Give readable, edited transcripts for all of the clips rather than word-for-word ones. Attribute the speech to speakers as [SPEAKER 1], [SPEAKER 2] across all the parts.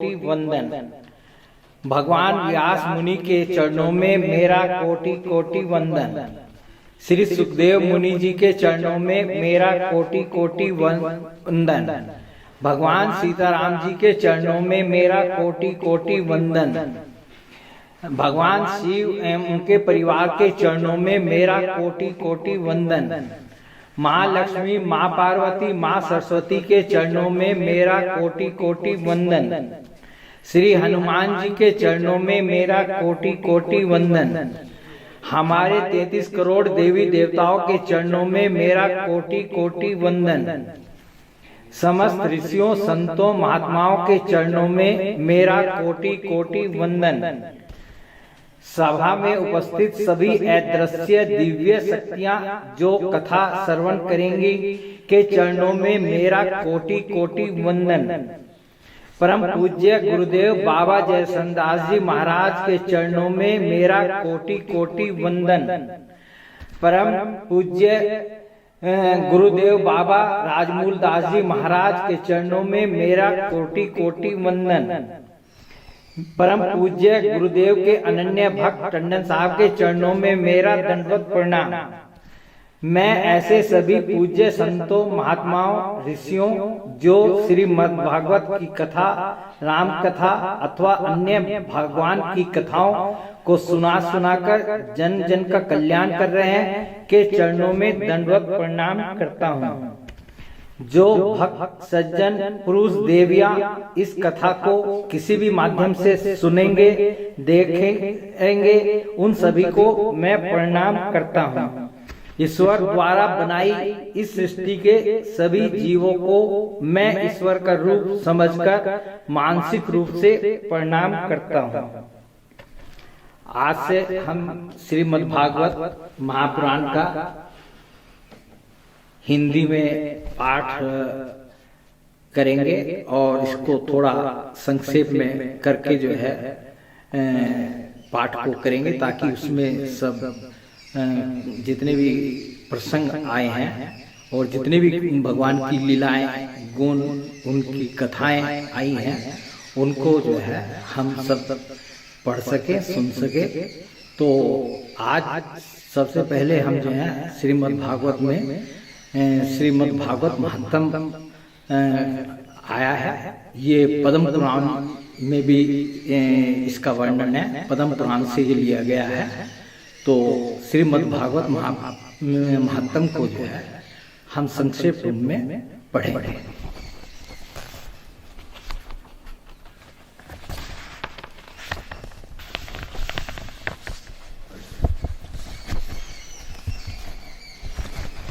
[SPEAKER 1] वंदन। भगवान व्यास मुनि के चरणों में मेरा कोटि कोटि वंदन। श्री सुखदेव मुनि जी के चरणों में मेरा कोटि कोटि वंदन। भगवान सीताराम जी के चरणों में मेरा कोटि कोटि वंदन। भगवान शिव एवं उनके परिवार के चरणों में मेरा कोटि कोटि वंदन। माँ लक्ष्मी, माँ पार्वती, माँ सरस्वती के चरणों में मेरा कोटि कोटि वंदन। श्री हनुमान जी के चरणों में मेरा कोटि कोटि वंदन। हमारे 33 करोड़ देवी देवताओं के चरणों में मेरा कोटि कोटि वंदन। समस्त ऋषियों, संतों, महात्माओं के चरणों में मेरा कोटि कोटि वंदन। सभा में उपस्थित सभी अदृश्य दिव्य शक्तियां जो कथा श्रवण करेंगी के चरणों में मेरा कोटि कोटि वंदन। परम पूज्य गुरुदेव बाबा जयसन दास जी महाराज के चरणों में मेरा कोटि कोटि वंदन। परम पूज्य गुरुदेव बाबा राजमूल दास जी महाराज के चरणों में मेरा कोटि कोटि वंदन। परम पूज्य गुरुदेव के अनन्य भक्त टंडन साहब के चरणों में मेरा दंडवत प्रणाम। मैं ऐसे सभी पूज्य संतों, महात्माओं, ऋषियों जो श्रीमद् भागवत की कथा, राम कथा अथवा अन्य भगवान की कथाओं को सुनाकर जन जन का कल्याण कर रहे हैं के चरणों में दंडवत प्रणाम करता हूँ। जो भक्त सज्जन पुरुष देवियां इस कथा को किसी भी माध्यम से सुनेंगे, देखेंगे, उन सभी को मैं प्रणाम करता हूँ। ईश्वर द्वारा बनाई इस सृष्टि के सभी जीवों को मैं ईश्वर का रूप समझकर मानसिक रूप से प्रणाम करता हूँ। आज से हम श्रीमद् भागवत महापुराण का हिंदी में पाठ करेंगे और इसको थोड़ा संक्षेप में करके जो है पाठ को करेंगे ताकि उसमें सब जितने भी प्रसंग आए हैं और जितने भी भगवान की लीलाएं, गुण, उनकी कथाएं आई हैं उनको जो है हम सब पढ़ सके, सुन सके। तो आज सबसे पहले हम जो है श्रीमद् भागवत में श्रीमद् भागवत महात्म आया है। ये पद्म पुराण में भी इसका वर्णन है, पद्म पुराण से ये लिया गया है। तो श्रीमद् भागवत महात्म को जो है हम संक्षेप रूप में पढ़ेंगे।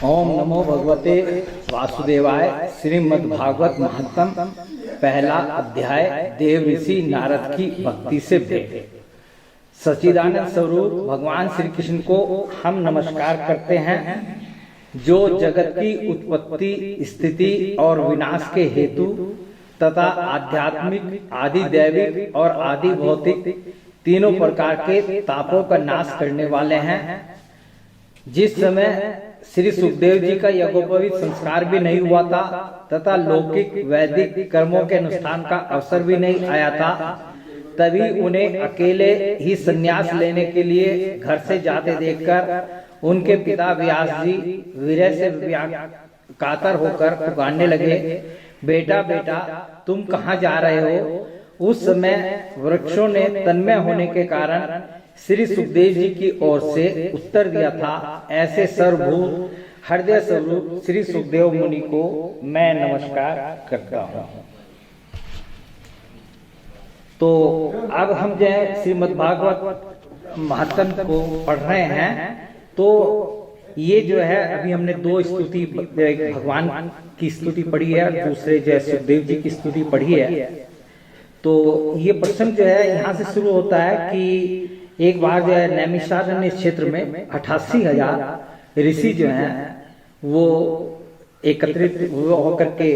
[SPEAKER 1] ओम नमो भगवते वासुदेवाय। श्रीमद् भागवत महात्म, पहला अध्याय। देव ऋषि नारद की भक्ति से भेंट। सच्चिदानंद स्वरूप भगवान श्री कृष्ण को हम नमस्कार करते हैं, जो जगत की उत्पत्ति, स्थिति और विनाश के हेतु तथा आध्यात्मिक, आदि दैविक और आदि भौतिक तीनों प्रकार के तापों का नाश करने वाले हैं। जिस समय श्री सुखदेव जी का यज्ञोपवीत संस्कार भी नहीं हुआ था तथा लौकिक वैदिक कर्मों के अनुष्ठान का अवसर भी नहीं आया था, तभी उन्हें अकेले ही संन्यास लेने के लिए घर से जाते देखकर उनके पिता व्यास जी विरह से कातर होकर पुकारने लगे, बेटा बेटा तुम कहाँ जा रहे हो? उस समय वृक्षों ने तन्मय होने के कारण श्री सुखदेव जी की ओर से उत्तर दिया था, ऐसे सर्वभूत हृदय स्वरूप श्री सुखदेव मुनि को मैं नमस्कार करता हूँ। तो अब हम जो है श्रीमद् भागवत महात्म को पढ़ रहे हैं। तो ये जो है अभी हमने दो स्तुति, भगवान की स्तुति पढ़ी है, दूसरे जो है सुखदेव जी की स्तुति पढ़ी है। तो ये प्रसंग जो है यहाँ से शुरू होता है कि एक बार जो है नैमिषारण्य क्षेत्र में 88,000 ऋषि जो हैं वो एकत्रित होकर के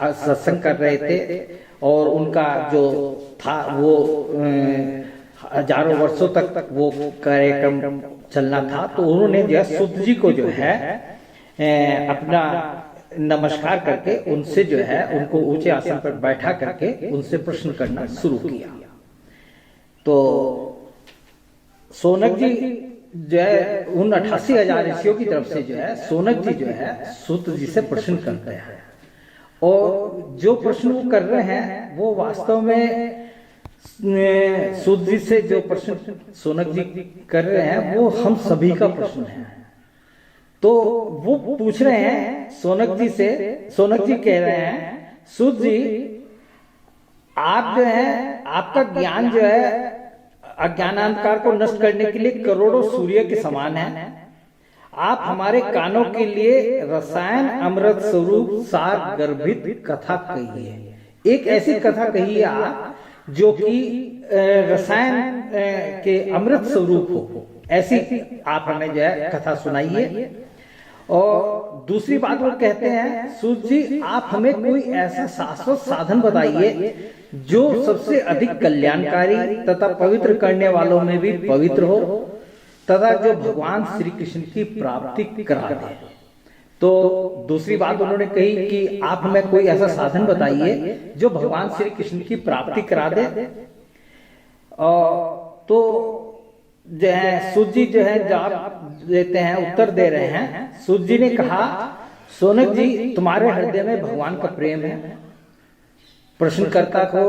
[SPEAKER 1] सत्संग कर रहे थे और उनका जो था वो हजारों वर्षों तक वो कार्यक्रम चलना था। तो उन्होंने जो है सूत जी को जो है अपना नमस्कार करके उनसे जो है उनको ऊंचे आसन पर बैठा करके उनसे प्रश्न करना शुरू किया। तो शौनक जी जो है उन 88,000 ऋषियों की तरफ से जो है शौनक जी जो है सूत जी से प्रश्न करते हैं, और जो प्रश्न वो कर रहे हैं वो वास्तव में सूत जी से जो प्रश्न शौनक जी कर रहे हैं वो हम सभी का प्रश्न है। तो वो पूछ रहे हैं शौनक जी से, शौनक जी कह रहे हैं सूत जी आप जो है आपका ज्ञान जो है अज्ञानांधकार को नष्ट करने के लिए करोड़ों सूर्य के समान है। आप हमारे कानों के लिए रसायन अमृत स्वरूप सार गर्भित कथा कहिए, एक ऐसी कथा कहिए आप जो कि रसायन के अमृत स्वरूप हो, ऐसी आप हमें जो है कथा सुनाइए। और दूसरी बात वो कहते हैं सूत जी आप हमें कोई ऐसा शाश्वत साधन बताइए जो सबसे अधिक कल्याणकारी तथा पवित्र करने वालों में भी पवित्र हो तथा जो भगवान श्री कृष्ण की प्राप्ति करा दे। तो दूसरी बात उन्होंने कही कि आप हमें कोई ऐसा साधन बताइए जो भगवान श्री कृष्ण की प्राप्ति करा दे। तो जो है सूत जी जो है जवाब देते हैं, उत्तर दे रहे हैं। सूत जी ने कहा शौनक जी तुम्हारे हृदय में भगवान का प्रेम है। प्रश्नकर्ता को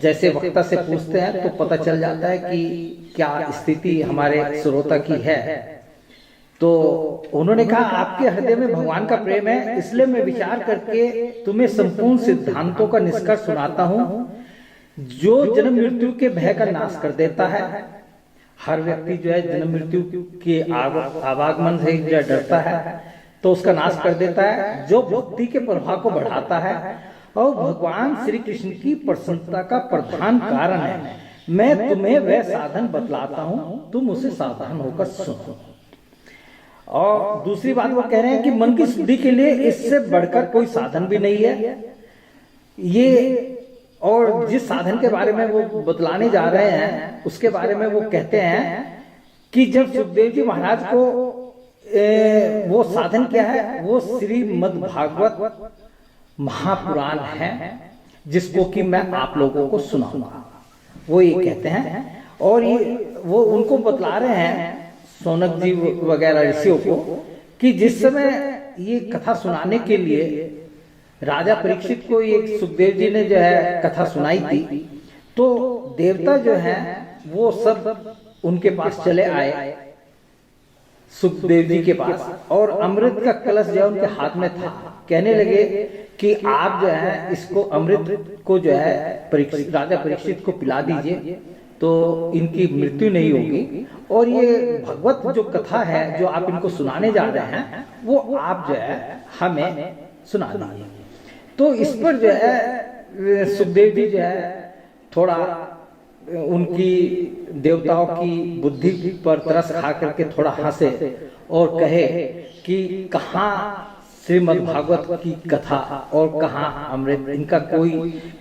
[SPEAKER 1] जैसे वक्ता से पूछते हैं तो पता चल जाता है कि क्या स्थिति हमारे श्रोता की है। तो उन्होंने कहा आपके हृदय में भगवान का प्रेम है, इसलिए मैं विचार करके तुम्हें संपूर्ण सिद्धांतों का निष्कर्ष सुनाता हूं जो जन्म मृत्यु के भय का नाश कर देता है। हर व्यक्ति जो है जन्म मृत्यु के आवागमन से डरता है तो उसका नाश कर देता है, जो भक्ति के प्रभाव को बढ़ाता है और भगवान श्री कृष्ण की प्रसन्नता का प्रधान कारण है। मैं तुम्हें वह साधन बतलाता हूं, तुम उसे सावधान होकर सुनो। और दूसरी बात वो कह रहे हैं कि मन की शुद्धि के लिए इससे बढ़कर कोई साधन भी नहीं है ये। और जिस साधन के बारे में वो बतलाने जा रहे हैं उसके बारे में वो कहते हैं कि जब सुखदेव जी महाराज को वो साधन क्या है, वो श्रीमद् भागवत महापुराण है जिसको कि मैं आप लोगों को सुनाऊंगा, वो ये कहते हैं। और ये वो उनको बतला रहे हैं शौनक जी वगैरह ऋषियों को कि जिस समय ये कथा सुनाने के लिए राजा परीक्षित को ये सुखदेव जी ने जो है कथा सुनाई थी, तो देवता जो है वो सब उनके पास चले आए सुखदेव जी के पास, और अमृत का कलश जो है उनके हाथ में था। कहने लगे कि आप जो है इसको अमृत को जो है राजा परीक्षित को पिला दीजिए तो इनकी मृत्यु नहीं होगी, और ये भगवत जो कथा है जो आप इनको सुनाने जा रहे हैं वो आप जो है हमें सुना दीजिए। तो इस पर जो है सुखदेव जी जो है थोड़ा उनकी देवताओं की बुद्धि पर तरस खा करके थोड़ा हंसे और कहे कि कहाँ श्रीमद् भागवत की कथा और कहाँ अमृत, इनका कोई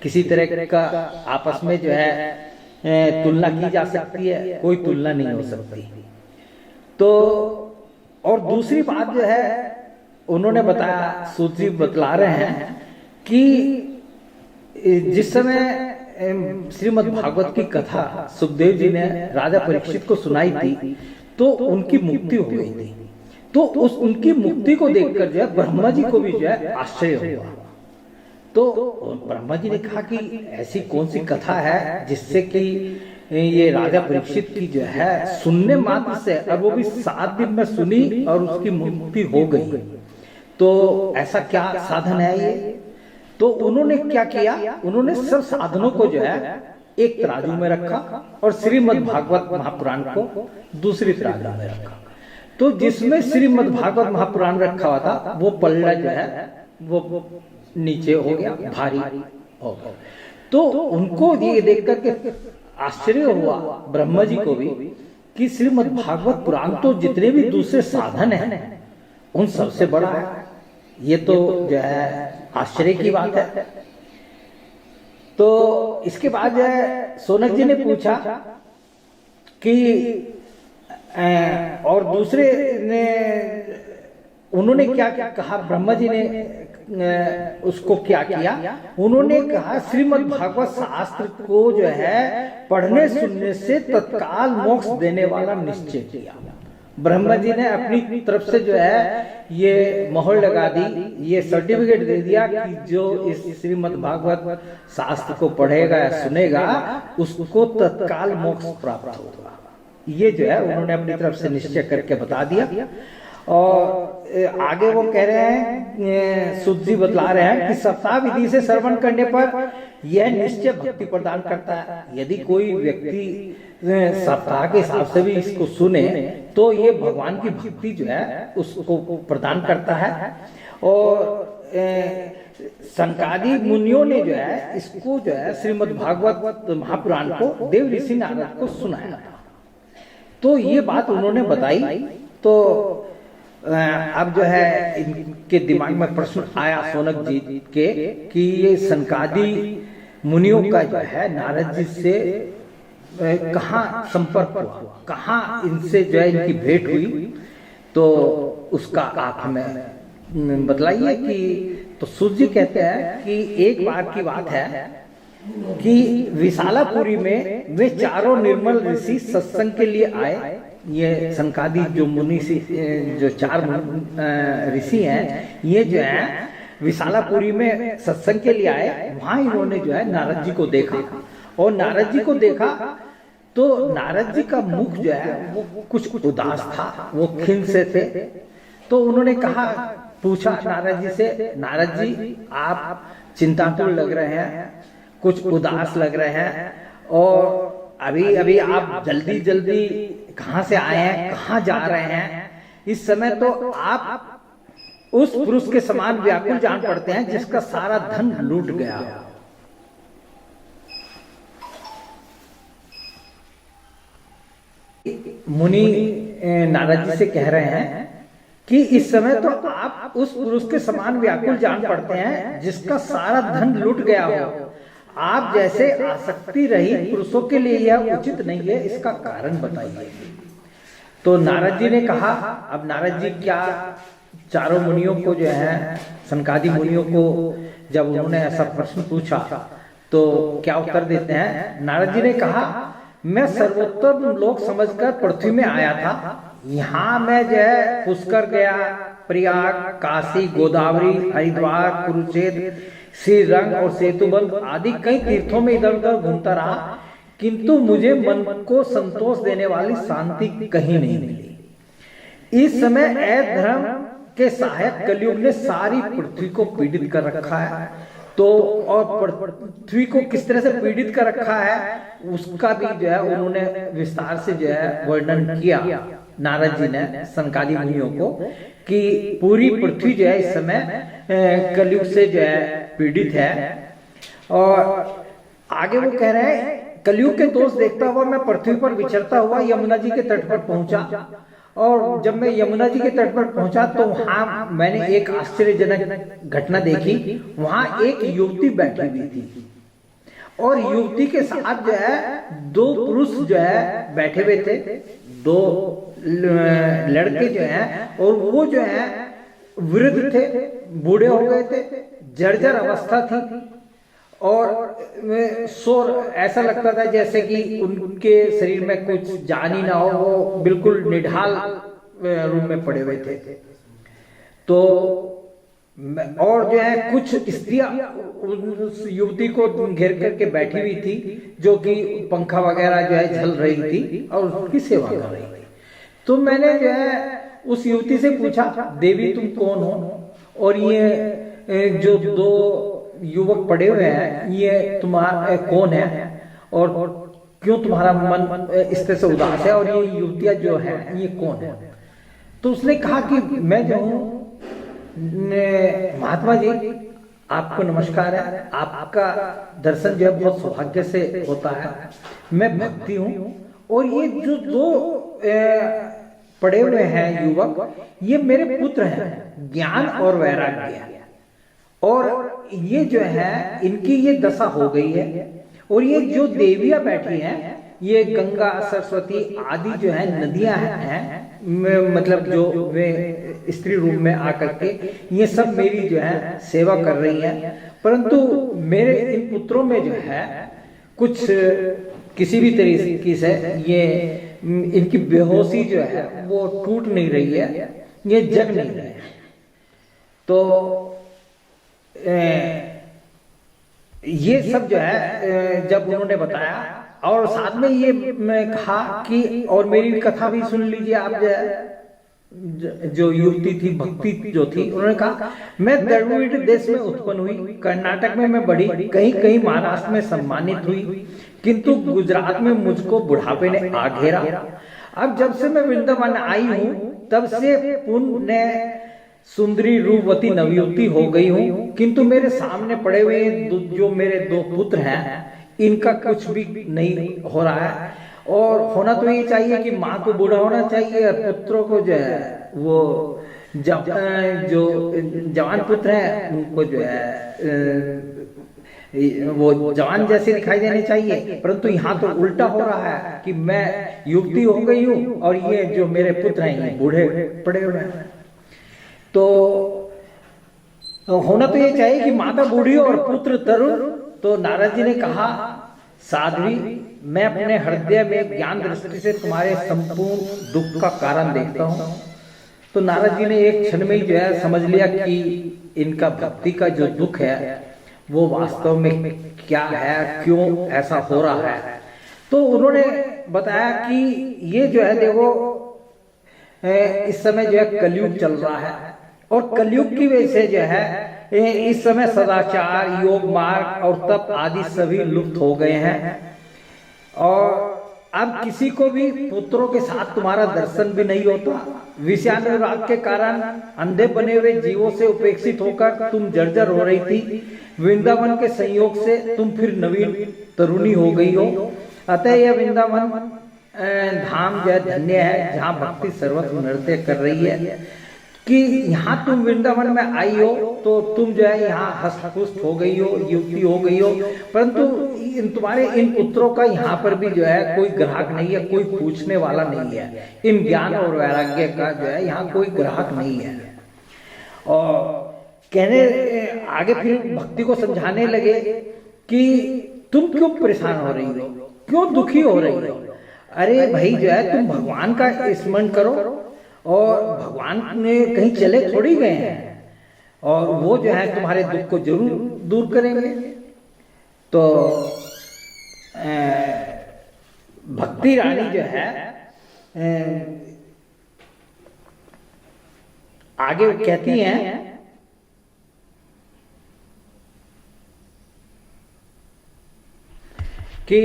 [SPEAKER 1] किसी तरह का आपस में जो है तुलना की जा सकती है, कोई तुलना नहीं हो सकती। तो और दूसरी बात जो है उन्होंने बताया, सूत जी बतला रहे हैं कि जिस समय श्रीमद् भागवत की कथा सुखदेव जी ने राजा परीक्षित को सुनाई थी तो उनकी मुक्ति हो गई थी। तो उस उनकी मुक्ति को देखकर जो है ब्रह्मा जी को भी जो है आश्चर्य हुआ। तो ब्रह्मा जी ने कहा कि ऐसी कौन सी कथा है जिससे कि ये राजा परीक्षित की जो है सुनने मात्र से, और वो भी 7 दिन में सुनी और उसकी मुक्ति हो गई, तो ऐसा क्या साधन है ये। तो उन्होंने क्या किया, उन्होंने सब साधनों को जो है एक तराजू में रखा और श्रीमद् भागवत महापुराण को दूसरी तराजू में रखा। तो जिसमें श्रीमद् भागवत महापुराण रखा हुआ था वो पल्ला जो है वो नीचे हो गया, भारी हो गया। तो उनको ये देख करके आश्चर्य हुआ ब्रह्मा जी को भी कि श्रीमद् भागवत पुराण तो जितने भी दूसरे साधन हैं उन सबसे बड़ा है। ये तो जो है आश्चर्य की बात है। तो इसके बाद जो है शौनक जी ने पूछा कि और दूसरे ने उन्होंने क्या कहा, ब्रह्मा जी ने उसको क्या किया, उन्होंने कहा श्रीमद् भागवत शास्त्र को जो है पढ़ने सुनने से तत्काल मोक्ष देने वाला निश्चय किया। ब्रह्मा जी ने अपनी तरफ से जो है ये मोहर लगा दी, ये सर्टिफिकेट दे दिया कि जो इस श्रीमद् भागवत शास्त्र को पढ़ेगा या सुनेगा उसको तत्काल मोक्ष प्राप्त होगा। ये जो है उन्होंने अपनी तरफ से निश्चय करके बता दिया। और आगे वो कह रहे हैं, सुध जी बतला रहे हैं कि सप्ताह विधि से श्रवण करने पर यह निश्चय भक्ति प्रदान करता है। यदि कोई व्यक्ति सप्ताह के हिसाब से भी इसको सुने तो ये भगवान की भक्ति जो है उसको प्रदान करता है। और सनकादि मुनियों ने जो है इसको जो है श्रीमद् भागवत महापुराण को देव ऋषि नारद को सुनाया। तो ये बात उन्होंने बताई। तो अब जो है इनके दिमाग में प्रश्न आया सोनक जी के कि ये सनकादि मुनियों का जो है नारद जी से कहाँ संपर्क हुआ, कहाँ इनसे जो है इनकी भेंट हुई। तो उसका आप हमें बतलाइए कि। तो सूर्य जी कहते हैं कि एक बार की बात है कि विशालापुरी में वे चारों निर्मल ऋषि सत्संग के लिए आए। ये सनकादि जो मुनि जो चार ऋषि हैं ये जो है विशालापुरी में सत्संग के लिए आए। वहां इन्होंने जो है नारद जी को देखा, और नारद जी को देखा तो नारद जी का मुख जो है वो कुछ उदास था, वो खिन्न से थे। तो उन्होंने कहा, पूछा नारद जी से, नारद जी आप चिंताकुल लग रहे हैं, कुछ उदास लग रहे हैं, और अभी अभी आप जल्दी जल्दी कहाँ से आए हैं, कहाँ जा रहे हैं? इस समय तो आप उस पुरुष के समान व्याकुल जान पड़ते हैं जिसका सारा धन लूट गया। मुनि नारद जी से कह रहे हैं कि इस समय तो आप उस पुरुष के समान व्याकुल जान पड़ते हैं जिसका सारा धन लूट गया हो। आप जैसे आसक्ति रहित पुरुषों के लिए यह उचित नहीं है, इसका कारण बताइए। तो नारद जी ने कहा, अब नारद जी क्या चारों मुनियों को जो है सनकादि मुनियों को जब उन्होंने ऐसा प्रश्न पूछा तो क्या उत्तर देते हैं। नारद जी ने कहा, मैं सर्वोत्तम लोक समझकर पृथ्वी में आया था। यहाँ मैं जो है पुष्कर गया, प्रयाग, काशी, गोदावरी, हरिद्वार, कुरुक्षेत्र, श्रीरंग और सेतुबंध आदि कई तीर्थों में इधर उधर घूमता रहा, किंतु मुझे मन को संतोष देने वाली शांति कहीं नहीं मिली। इस समय अधर्म के सहायक कलयुग ने सारी पृथ्वी को पीड़ित कर रखा है। तो और पृथ्वी को किस तरह से पीड़ित कर रखा है उसका भी जो है उन्होंने विस्तार से जो है वर्णन किया नारद जी ने सनकादि मुनियों को, कि पूरी पृथ्वी जो है इस समय कलयुग से जो है पीड़ित है। और आगे वो कह रहे हैं, कलयुग के दोष देखता हुआ मैं पृथ्वी पर विचरता हुआ यमुना जी के तट पर पहुंचा, और जब मैं यमुना जी के तट पर पहुंचा तो वहां मैंने एक आश्चर्यजनक घटना देखी। वहां एक युवती बैठी हुई थी, और युवती के साथ जो है दो पुरुष जो है बैठे हुए थे, दो लड़के जो हैं, और वो जो है वृद्ध थे, बूढ़े हो गए थे, जर्जर अवस्था थी, और शोर ऐसा लगता था जैसे कि उनके शरीर में कुछ जान ही ना हो, वो बिल्कुल निढाल रूम में पड़े हुए थे। तो और जो है कुछ स्त्रियां उस युवती को घेर करके बैठी हुई थी, जो कि पंखा वगैरह जो है झल रही थी और उसकी सेवा कर रही थी। तो मैंने जो है उस युवती से पूछा, देवी तुम कौन हो, और ये जो दो युवक पड़े हुए हैं ये तुम्हारा कौन है, और क्यों तुम्हारा मन इस तरह से उदास है, और ये युवतियां जो है ये कौन है? तो उसने कहा कि मैं जो हूँ महात्मा जी, आपको नमस्कार है, आपका दर्शन जो है बहुत सौभाग्य से होता है, मैं भक्ति हूँ, और ये जो दो पड़े हुए हैं युवक ये मेरे पुत्र हैं, ज्ञान और वैराग्य, और ये जो है इनकी ये दशा हो गई है, और ये जो देवियां बैठी हैं ये गंगा सरस्वती आदि जो है नदियां हैं, मतलब जो वे स्त्री रूप में आकर के ये सब मेरी जो है सेवा कर रही हैं, परंतु मेरे इन पुत्रों में जो है कुछ किसी भी तरीके से ये इनकी बेहोशी जो है वो टूट नहीं रही है, ये जग नहीं रहे हैं। तो ये सब जो है जब उन्होंने बताया, और साथ में ये मैं कहा कि और मेरी कथा भी सुन लीजिए आप, जो युवती थी, भक्ति जो थी, उन्होंने कहा मैं द्रविड़ देश में उत्पन्न हुई, कर्नाटक में मैं बढ़ी, कहीं कहीं महाराष्ट्र में सम्मानित हुई, किंतु गुजरात में मुझको बुढ़ापे ने आ घेरा। अब जब से मैं वृंदावन आई हूँ तब से पुण्य सुंदरी रूपवती नवयुवती हो गई हूँ, किंतु मेरे सामने पड़े हुए जो मेरे दो पुत्र हैं इनका कुछ भी नहीं हो रहा है। और होना तो ये चाहिए कि माँ को बूढ़ा होना चाहिए और पुत्रों को जो है वो जो जवान पुत्र हैं उनको जो है वो जवान जैसे दिखाई देने चाहिए, परंतु यहाँ तो उल्टा हो रहा है कि मैं युवती हो गई हूँ और ये जो मेरे पुत्र हैं ये बूढ़े पड़े हुए हैं। तो होना तो ये चाहिए कि माता बूढ़ी और पुत्र तरुण। तो नारद जी ने कहा साध्वी, मैं अपने हृदय में ज्ञान दृष्टि से तुम्हारे संपूर्ण दुख का कारण देखता हूँ। तो नारद जी ने एक क्षण में ही जो है समझ लिया कि इनका भक्ति का जो दुख है वो वास्तव में क्या है, क्यों ऐसा हो रहा है। तो उन्होंने बताया कि ये जो है देखो इस समय जो है कलयुग चल रहा है, और कलयुग की वजह से जो है इस समय सदाचार, योग मार्ग और तप आदि सभी लुप्त हो गए हैं, और अब किसी को भी पुत्रों के साथ तुम्हारा दर्शन भी नहीं होता। विषयानुराग के कारण अंधे बने हुए जीवों से उपेक्षित होकर तुम जर्जर हो रही थी, वृंदावन के संयोग से तुम फिर नवीन तरुणी हो गई हो। अतः यह वृंदावन धाम जो है धन्य है, जहाँ भक्ति सर्वत्र नृत्य कर रही है कि यहाँ तुम वृंदावन में आई हो तो तुम जो है यहाँ हष्ट-पुष्ट हो गई हो, युक्ति हो गई हो, परंतु तुम्हारे इन पुत्रों का यहाँ पर भी जो है कोई ग्राहक नहीं है, कोई पूछने वाला नहीं है। इन ज्ञान और वैराग्य का जो है यहाँ कोई ग्राहक नहीं है। और कहने आगे फिर भक्ति को समझाने लगे कि तुम क्यों परेशान हो रही हो, क्यों दुखी हो रही हो। अरे भाई जो है तुम भगवान का स्मरण करो, और भगवान ने कहीं चले थोड़ी गए हैं, और वो जो है तुम्हारे दुख को जरूर दूर करेंगे। तो भक्ति रानी जो है आगे कहती हैं कि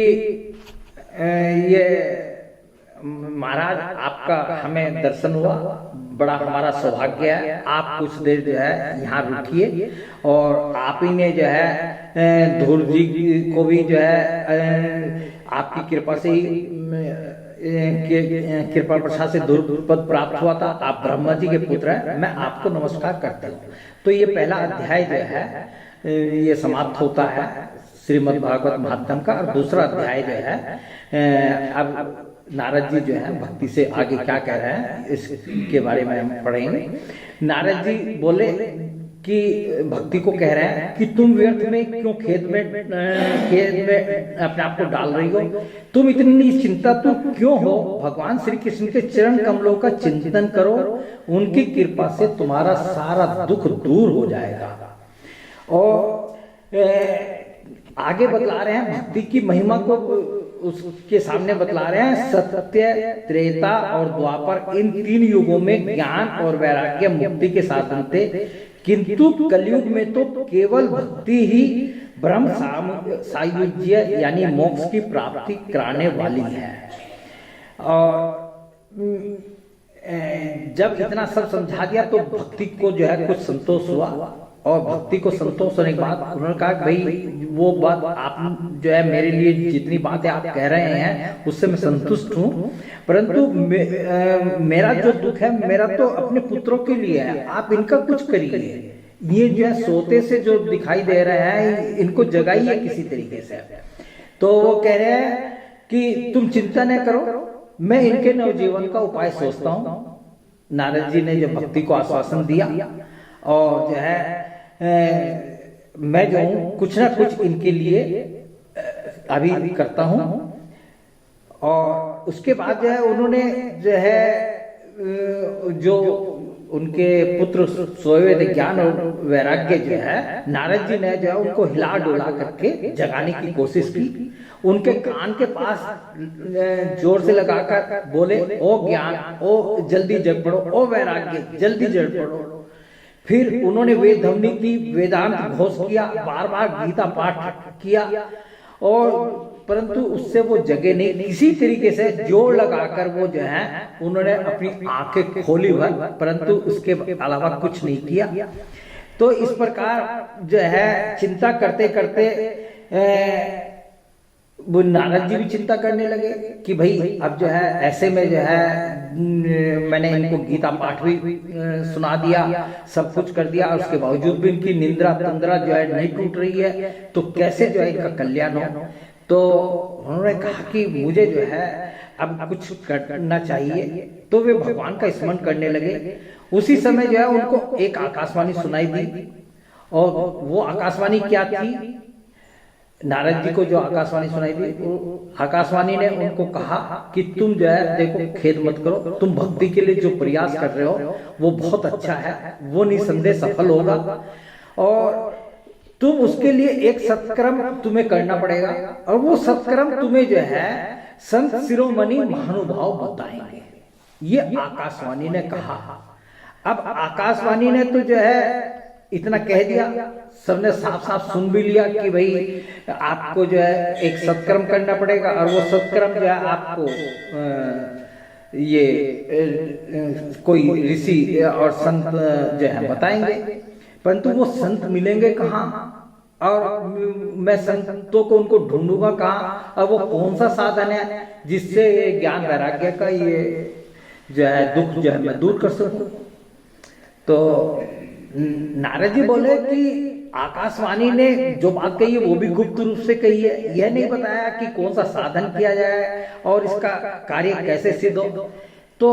[SPEAKER 1] ये महाराज आपका हमें दर्शन हुआ, बड़ा हमारा सौभाग्य है, आप कुछ देर जो है यहाँ रुकिए, और आप ही ने जो है धूल जी को भी जो है आपकी कृपा से ही कृपा प्रसाद से धूल पद प्राप्त हुआ था, आप ब्रह्मा जी के पुत्र हैं, मैं आपको नमस्कार करता हूँ। तो ये पहला अध्याय जो है ये समाप्त होता है श्रीमद् भागवत महात्म्य का, और दूसरा अध्याय जो है अब नारद जी जो है भक्ति से आगे क्या कह रहे हैं इसके बारे में हम पढ़ेंगे। नारद जी बोले कि भक्ति को कह रहे हैं कि तुम व्यर्थ में क्यों खेत में अपने आप को डाल रही हो, तुम इतनी चिंता तो क्यों हो। भगवान श्री कृष्ण के चरण कमलों का चिंतन करो, उनकी कृपा से तुम्हारा सारा दुख दूर हो जाएगा। और आगे बतला रहे हैं भक्ति की महिमा को, उसके सामने बतला रहे हैं सत्य, त्रेता और द्वापर इन तीन युगों में ज्ञान और वैराग्य मुक्ति के साधन थे, किंतु कलयुग में तो केवल भक्ति ही ब्रह्म सायुज्य यानी मोक्ष की प्राप्ति कराने वाली है। और जब इतना सब समझा दिया तो भक्ति को जो है कुछ संतोष हुआ, और भक्ति को संतोष होने के बाद उन्होंने कहा कि भाई वो बात आप जो है मेरे लिए जितनी बातें आप कह रहे हैं उससे मैं संतुष्ट हूँ, परंतु मेरा जो दुख है मेरा तो अपने पुत्रों के लिए है, आप इनका कुछ करिए। ये जो है सोते से जो दिखाई दे रहे हैं इनको जगाइए किसी तरीके से। तो वो कह रहे हैं कि तुम चिंता न करो, मैं इनके नवजीवन का उपाय सोचता हूँ। नारद जी ने जो भक्ति को आश्वासन दिया और जो है मैं जो हूँ कुछ ना कुछ इनके लिए अभी करता हूँ। और उसके बाद जो है उन्होंने जो है जो उनके पुत्र सोए हुए थे ज्ञान और वैराग्य जो है नारद जी ने जो है उनको हिला डुला करके जगाने की कोशिश की। उनके कान के पास जोर से लगाकर बोले, ओ ज्ञान, ओ जल्दी जग पड़ो, ओ वैराग्य जल्दी जग पड़ो। फिर उन्होंने वेद ध्वनि की, वेदांत घोष किया, बार बार गीता पाठ किया और परंतु उससे वो जगे नहीं। इसी तरीके से जोर लगाकर वो जो है उन्होंने अपनी आंखें खोली भर, परंतु उसके अलावा कुछ नहीं किया। तो इस प्रकार जो है चिंता करते करते वो नारद जी भी चिंता करने लगे कि भाई अब जो है ऐसे में जो है मैंने इनको गीता पाठ भी सुना दिया, सब कुछ कर दिया, और उसके बावजूद भी इनकी निंद्रा तंद्रा जो है नहीं टूट रही है, तो कैसे जो है इनका कल्याण हो। तो उन्होंने कहा कि मुझे जो है अब कुछ करना चाहिए। तो वे भगवान का स्मरण करने लगे। उसी समय जो है उनको एक आकाशवाणी सुनाई दी। और वो आकाशवाणी क्या थी? नारद जी को जो आकाशवाणी सुनाई दी, आकाशवाणी ने उनको कहा कि तुम जो है देखो खेद मत करो, तुम भक्ति के लिए जो प्रयास कर रहे हो वो बहुत अच्छा है, वो निसंदेह सफल होगा, और तुम उसके लिए एक सत्कर्म तुम्हें करना पड़ेगा, और वो सत्कर्म तुम्हें जो है संत शिरोमणि महानुभाव बताएंगे। ये आकाशवाणी ने कहा। अब आकाशवाणी ने तो जो है इतना कह दिया, सबने साफ साफ सुन भी लिया कि भाई आपको जो है एक सत्कर्म करना पड़ेगा, और वो सत्कर्म जो है आपको ये कोई ऋषि और संत जो है बताएंगे। परंतु वो संत मिलेंगे कहाँ, और मैं संतों को उनको ढूंढूंगा कहाँ, और वो कौन सा साधन है जिससे ये ज्ञान वैराग्य का ये जो है दुख जो है मैं दूर कर सकूं। तो नारद जी बोले कि आकाशवाणी ने जो बात कही है वो भी गुप्त रूप से कही है, यह नहीं बताया कि कौन सा साधन किया जाए और इसका कार्य कैसे सिद्ध हो। तो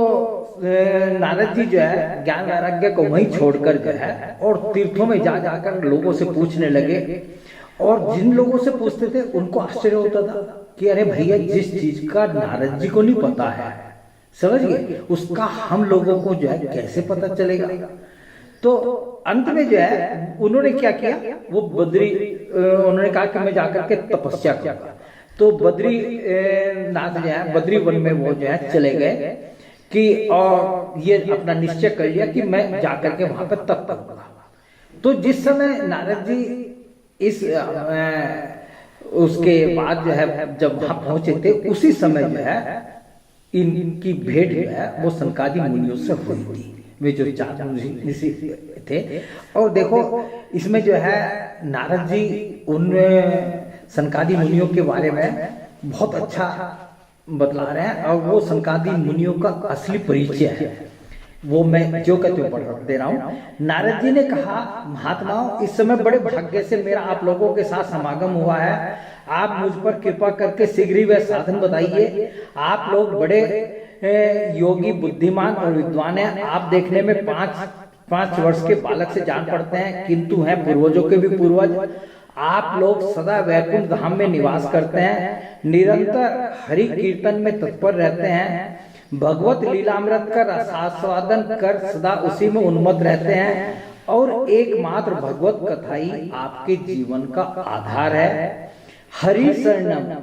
[SPEAKER 1] नारद जी जो है ज्ञान वैराग्य को वहीं छोड़कर जो है और तीर्थों में जा जाकर लोगों से पूछने लगे। और जिन लोगों से पूछते थे उनको आश्चर्य होता था कि अरे भैया, जिस चीज का नारद जी को नहीं पता है, समझ गए, उसका हम लोगों को जो है कैसे पता चलेगा। तो अंत में जो है उन्होंने क्या किया, वो बद्री उन्होंने कहा कि मैं जाकर के तपस्या करूंगा। तो बद्री नाथ जो है बद्री वन में वो जो है चले गए कि और ये अपना निश्चय कर लिया कि मैं जाकर के वहां पर तप करूंगा। तो जिस समय नारद जी इस उसके बाद जो है जब वहां पहुंचे थे, उसी समय जो है इनकी भेंट जो है वो सनकादि मुनियों से हुई थी। वे जो चार ऋषि थे, और देखो इसमें जो है नारद जी उन सनकादि मुनियों के बारे में बहुत अच्छा बतला रहे हैं, और वो सनकादि मुनियों का असली परिचय है, वो मैं जो कहते हुए पढ़ दे रहा हूँ। नारद जी ने कहा, महात्माओं, इस समय बड़े भाग्य से मेरा आप लोगों के साथ समागम हुआ है। आप मुझ पर कृपा करके शीघ्र ही वह साधन बताइए। आप लोग बड़े योगी, बुद्धिमान और विद्वान हैं। आप देखने में पांच वर्ष के बालक से जान पड़ते हैं, किंतु हैं पूर्वजों के भी पूर्वज। आप लोग सदा वैकुंठ धाम में निवास करते हैं, निरंतर हरि कीर्तन में तत्पर रहते हैं, भगवत लीलामृत का रसास्वादन कर सदा उसी में उन्मत्त रहते हैं, और एकमात्र भगवत कथा ही आपके जीवन का आधार है। हरि शरणम,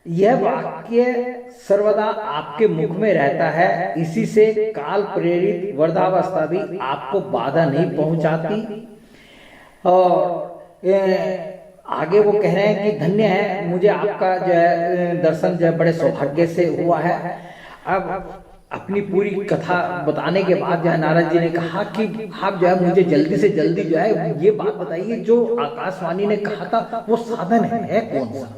[SPEAKER 1] यह वाक्य सर्वदा आपके मुख में रहता है। इसी से काल प्रेरित वृद्धावस्था भी आपको बाधा नहीं पहुंचाती। और आगे वो कह रहे हैं कि धन्य है, मुझे आपका जो है दर्शन जो है बड़े सौभाग्य से हुआ है। अब अपनी पूरी कथा बताने के बाद जो है नारद जी ने कहा कि आप जो है मुझे जल्दी से जल्दी जो है ये बात बताइए, जो आकाशवाणी ने कहा था वो साधन है कौन सा,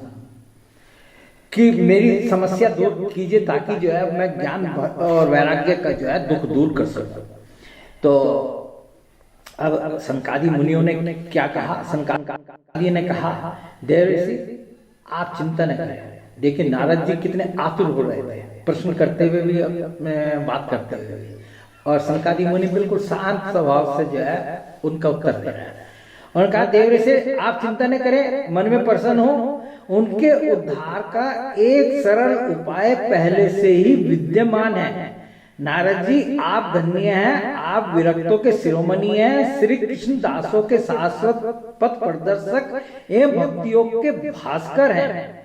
[SPEAKER 1] कि मेरी समस्या दूर कीजिए ताकि जो है मैं ज्ञान और वैराग्य का जो है दुख दूर कर सकूं। तो अब सनकादि मुनियों ने क्या कहा? सनकादि ने कहा, देव ऋषि आप चिंता न करें। देखिए नारद जी कितने आतुर हो रहे थे, प्रश्न करते हुए भी बात करते हुए भी। और सनकादि मुनि बिल्कुल शांत स्वभाव से जो है उनका उत्तर दे रहे हैं। उन्होंने कहा देव ऋषि आप चिंता न करें, मन में प्रसन्न हो, उनके उद्धार का एक सरल उपाय पहले से ही विद्यमान है। नारद जी आप धन्य हैं, आप विरक्तों के शिरोमणि हैं, श्री कृष्ण दासों के शाश्वत पथ प्रदर्शक एवं भक्तियोग के भास्कर हैं।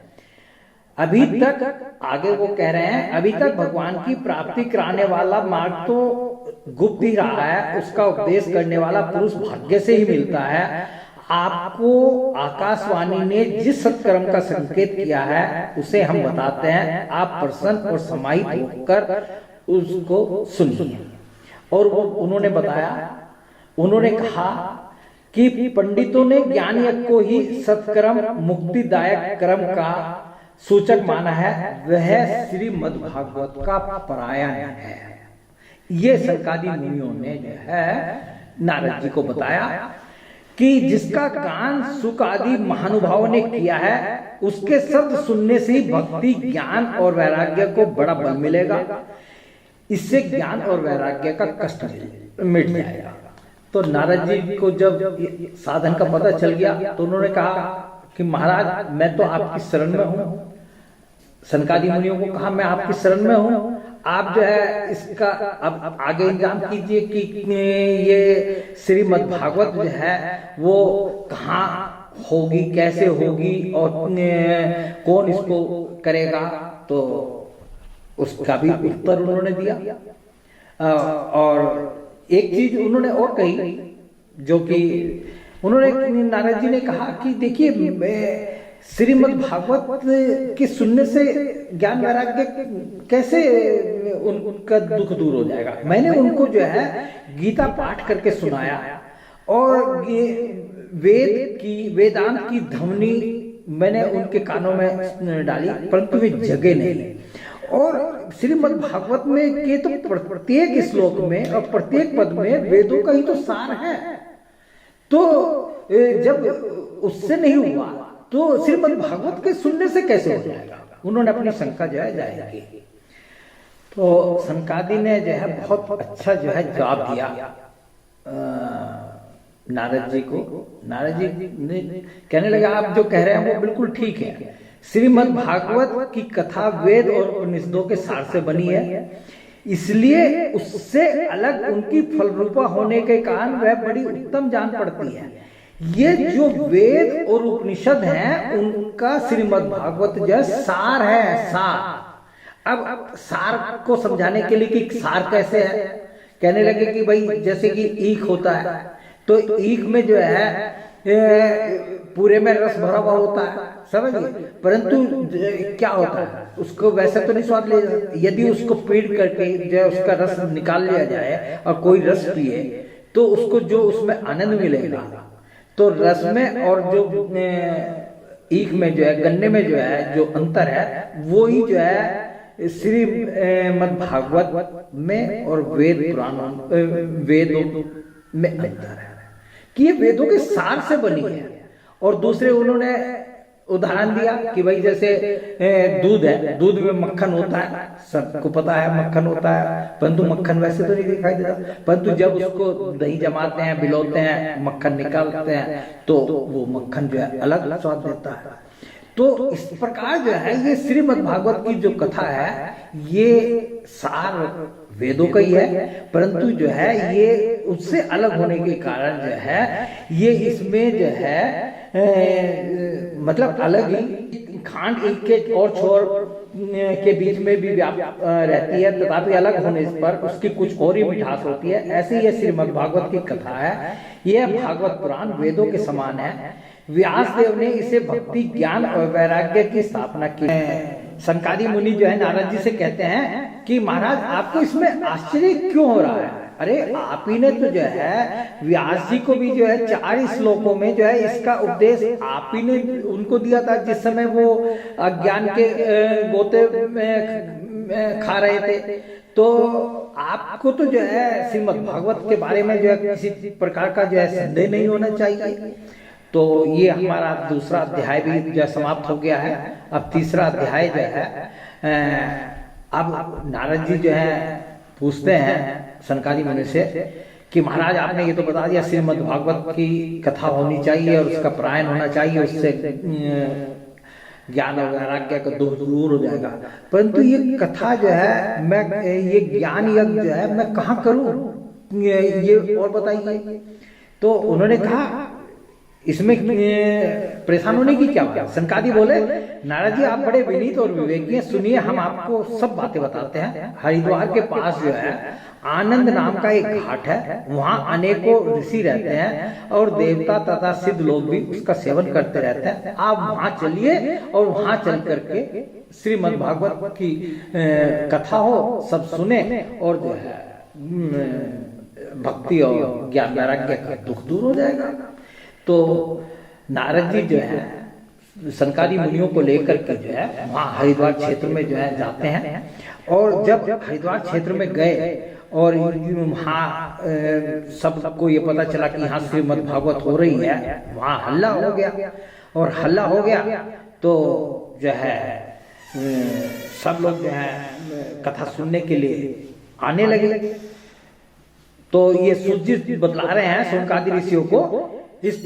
[SPEAKER 1] अभी तक आगे वो कह रहे हैं, अभी तक भगवान की प्राप्ति कराने वाला मार्ग तो गुप्त ही रहा है, उसका उपदेश करने वाला पुरुष भाग्य से ही मिलता है। आपको आकाशवाणी ने जिस सत्कर्म का संकेत किया है उसे हम बताते हैं, आप प्रसन्न और समाहित होकर उसको सुनिए। और वो उन्होंने बताया, उन्होंने कहा कि पंडितों ने ज्ञान यज्ञ को ही सत्कर्म मुक्तिदायक कर्म का सूचक माना है, वह श्रीमद् भागवत का परायण है। ये सनकादि मुनियों ने जो है नारद जी को बताया कि जिसका गान सुख आदि महानुभावों ने किया है, उसके शब्द सुनने से ही भक्ति ज्ञान और वैराग्य को बड़ा बल मिलेगा, इससे ज्ञान और वैराग्य का कष्ट मिट जाएगा। तो नारद जी को जब साधन का पता चल गया तो उन्होंने कहा कि महाराज मैं तो आपकी शरण में हूँ। सनकादि मुनियों को कहा मैं आपकी शरण में हूँ, आप जो है इसका अब आगे इंतजाम कीजिए कि ये श्रीमद् भागवत जो है वो कहाँ होगी, कैसे होगी और कौन इसको करेगा। तो उसका भी उत्तर उन्होंने दिया। और एक चीज उन्होंने और कही, जो कि उन्होंने नारद जी ने कहा कि देखिए श्रीमद् भागवत के सुनने से ज्ञान वैराग्य कैसे उनका दुख दूर हो जाएगा। मैंने उनको जो है गीता पाठ करके सुनाया और वेदांत की ध्वनि मैंने उनके कानों में डाली, परंतु वे जगे नहीं। और श्रीमद् भागवत में के तो प्रत्येक श्लोक में और प्रत्येक पद में वेदों का ही तो सार है। तो जब उससे नहीं हुआ तो श्रीमद् भागवत के सुनने से कैसे हो जाएगा। उन्होंने अपनी शंका जो है जाहिर की। तो सनकादि ने जो है बहुत अच्छा जो है जवाब दिया नारद जी को। नारद जी ने कहने लगा आप जो कह रहे हैं वो बिल्कुल ठीक है। श्रीमद् भागवत की कथा वेद और उपनिषदों के सार से बनी है, इसलिए उससे अलग उनकी फलरूपा होने के कारण वह बड़ी उत्तम जान पड़ती है। ये जो वेद और उपनिषद हैं उनका श्रीमद् भागवत जो है सार है, सार। अब सार को समझाने के लिए कि सार कैसे है, कहने लगे कि भाई जैसे कि ईख होता है तो ईख में जो है पूरे में रस भरा हुआ होता है, समझिए, परंतु क्या होता है उसको वैसे तो नहीं स्वाद ले जाता। यदि उसको पीड़ करके जो उसका रस निकाल लिया जाए और कोई रस पिए तो उसको जो उसमें आनंद मिलेगा, तो रस में और जो ईख में जो है गन्ने में जो है जो अंतर है वो ही जो है श्रीमद् भागवत में और वेद पुराणों वेदों में अंतर है कि ये वेदों के सार से बनी है। और दूसरे उन्होंने उदाहरण दिया कि भाई जैसे दूध है, दूध में मक्खन होता है, सबको पता है मक्खन होता है, परंतु मक्खन वैसे तो नहीं दिखाई देता, परंतु जब उसको दही जमाते हैं, बिलोते हैं, मक्खन निकालते हैं तो वो मक्खन जो है अलग अलग स्वाद देता है। तो इस प्रकार जो है ये श्रीमद् भागवत की जो कथा है ये सार वेदों का ही है, परंतु जो है ये उससे अलग होने के कारण जो है ये इसमें जो है मतलब अलग ही खांड एक के और छोर के बीच में भी व्याप्त रहती है, तथापि अलग होने पर उसकी कुछ और ही मिठास होती है। ऐसे ही श्रीमद् भागवत की कथा है, यह भागवत पुराण वेदों के समान है। व्यास देव ने इसे भक्ति ज्ञान और वैराग्य की स्थापना की। सनकादि मुनि जो है नारद जी से कहते हैं कि महाराज आपको इसमें आश्चर्य क्यों हो रहा है। अरे आप ही ने तो जो है व्यास जी को भी जो है 4 श्लोकों में जो है इसका उपदेश आप ही ने उनको दिया था जिस समय वो अज्ञान के गोते में खा रहे थे। तो आपको तो जो है श्रीमद् भागवत के बारे में जो है किसी प्रकार का जो है संदेह नहीं होना चाहिए। तो ये हमारा दूसरा अध्याय भी जो समाप्त हो गया है। अब तीसरा अध्याय जो है अब नारद जी जो है पूछते हैं सनकादि मुनि से कि महाराज आपने ये तो बता दिया श्रीमद् भागवत की कथा होनी चाहिए और उसका पारायण होना चाहिए, उससे ज्ञान और वैराग्य का दुख दूर हो जाएगा, परंतु ये कथा जो है मैं ये ज्ञान यज्ञ जो है मैं कहाँ करूँ, ये और बताइए। तो उन्होंने कहा इसमें परेशान होने की क्या बात। सनकादि बोले नारद जी आप बड़े विनीत और विवेकी हैं, सुनिए हम आपको सब बातें बताते हैं। हरिद्वार के पास जो है आनंद नाम का एक घाट है, वहाँ अनेकों ऋषि रहते हैं और देवता तथा सिद्ध लोग भी उसका सेवन करते रहते हैं। आप वहाँ चलिए और वहाँ चल करके श्रीमद् भागवत की कथा हो, सब सुने और जो है भक्ति और ज्ञान वैराग्य का दुख दूर हो जाएगा। तो नारद जी जो है सनकादि मुनियों को लेकर के जो है वहाँ हरिद्वार क्षेत्र में जो है जाते हैं, और जब हरिद्वार क्षेत्र में गए और वहाँ सबको ये पता चला कि यहाँ श्रीमद् भागवत हो रही है, वहाँ हल्ला हो गया। और हल्ला हो गया तो जो है सब लोग जो है कथा सुनने के लिए आने लगे। तो ये सूचित बतला रहे हैं सनकादि ऋषियों को, इस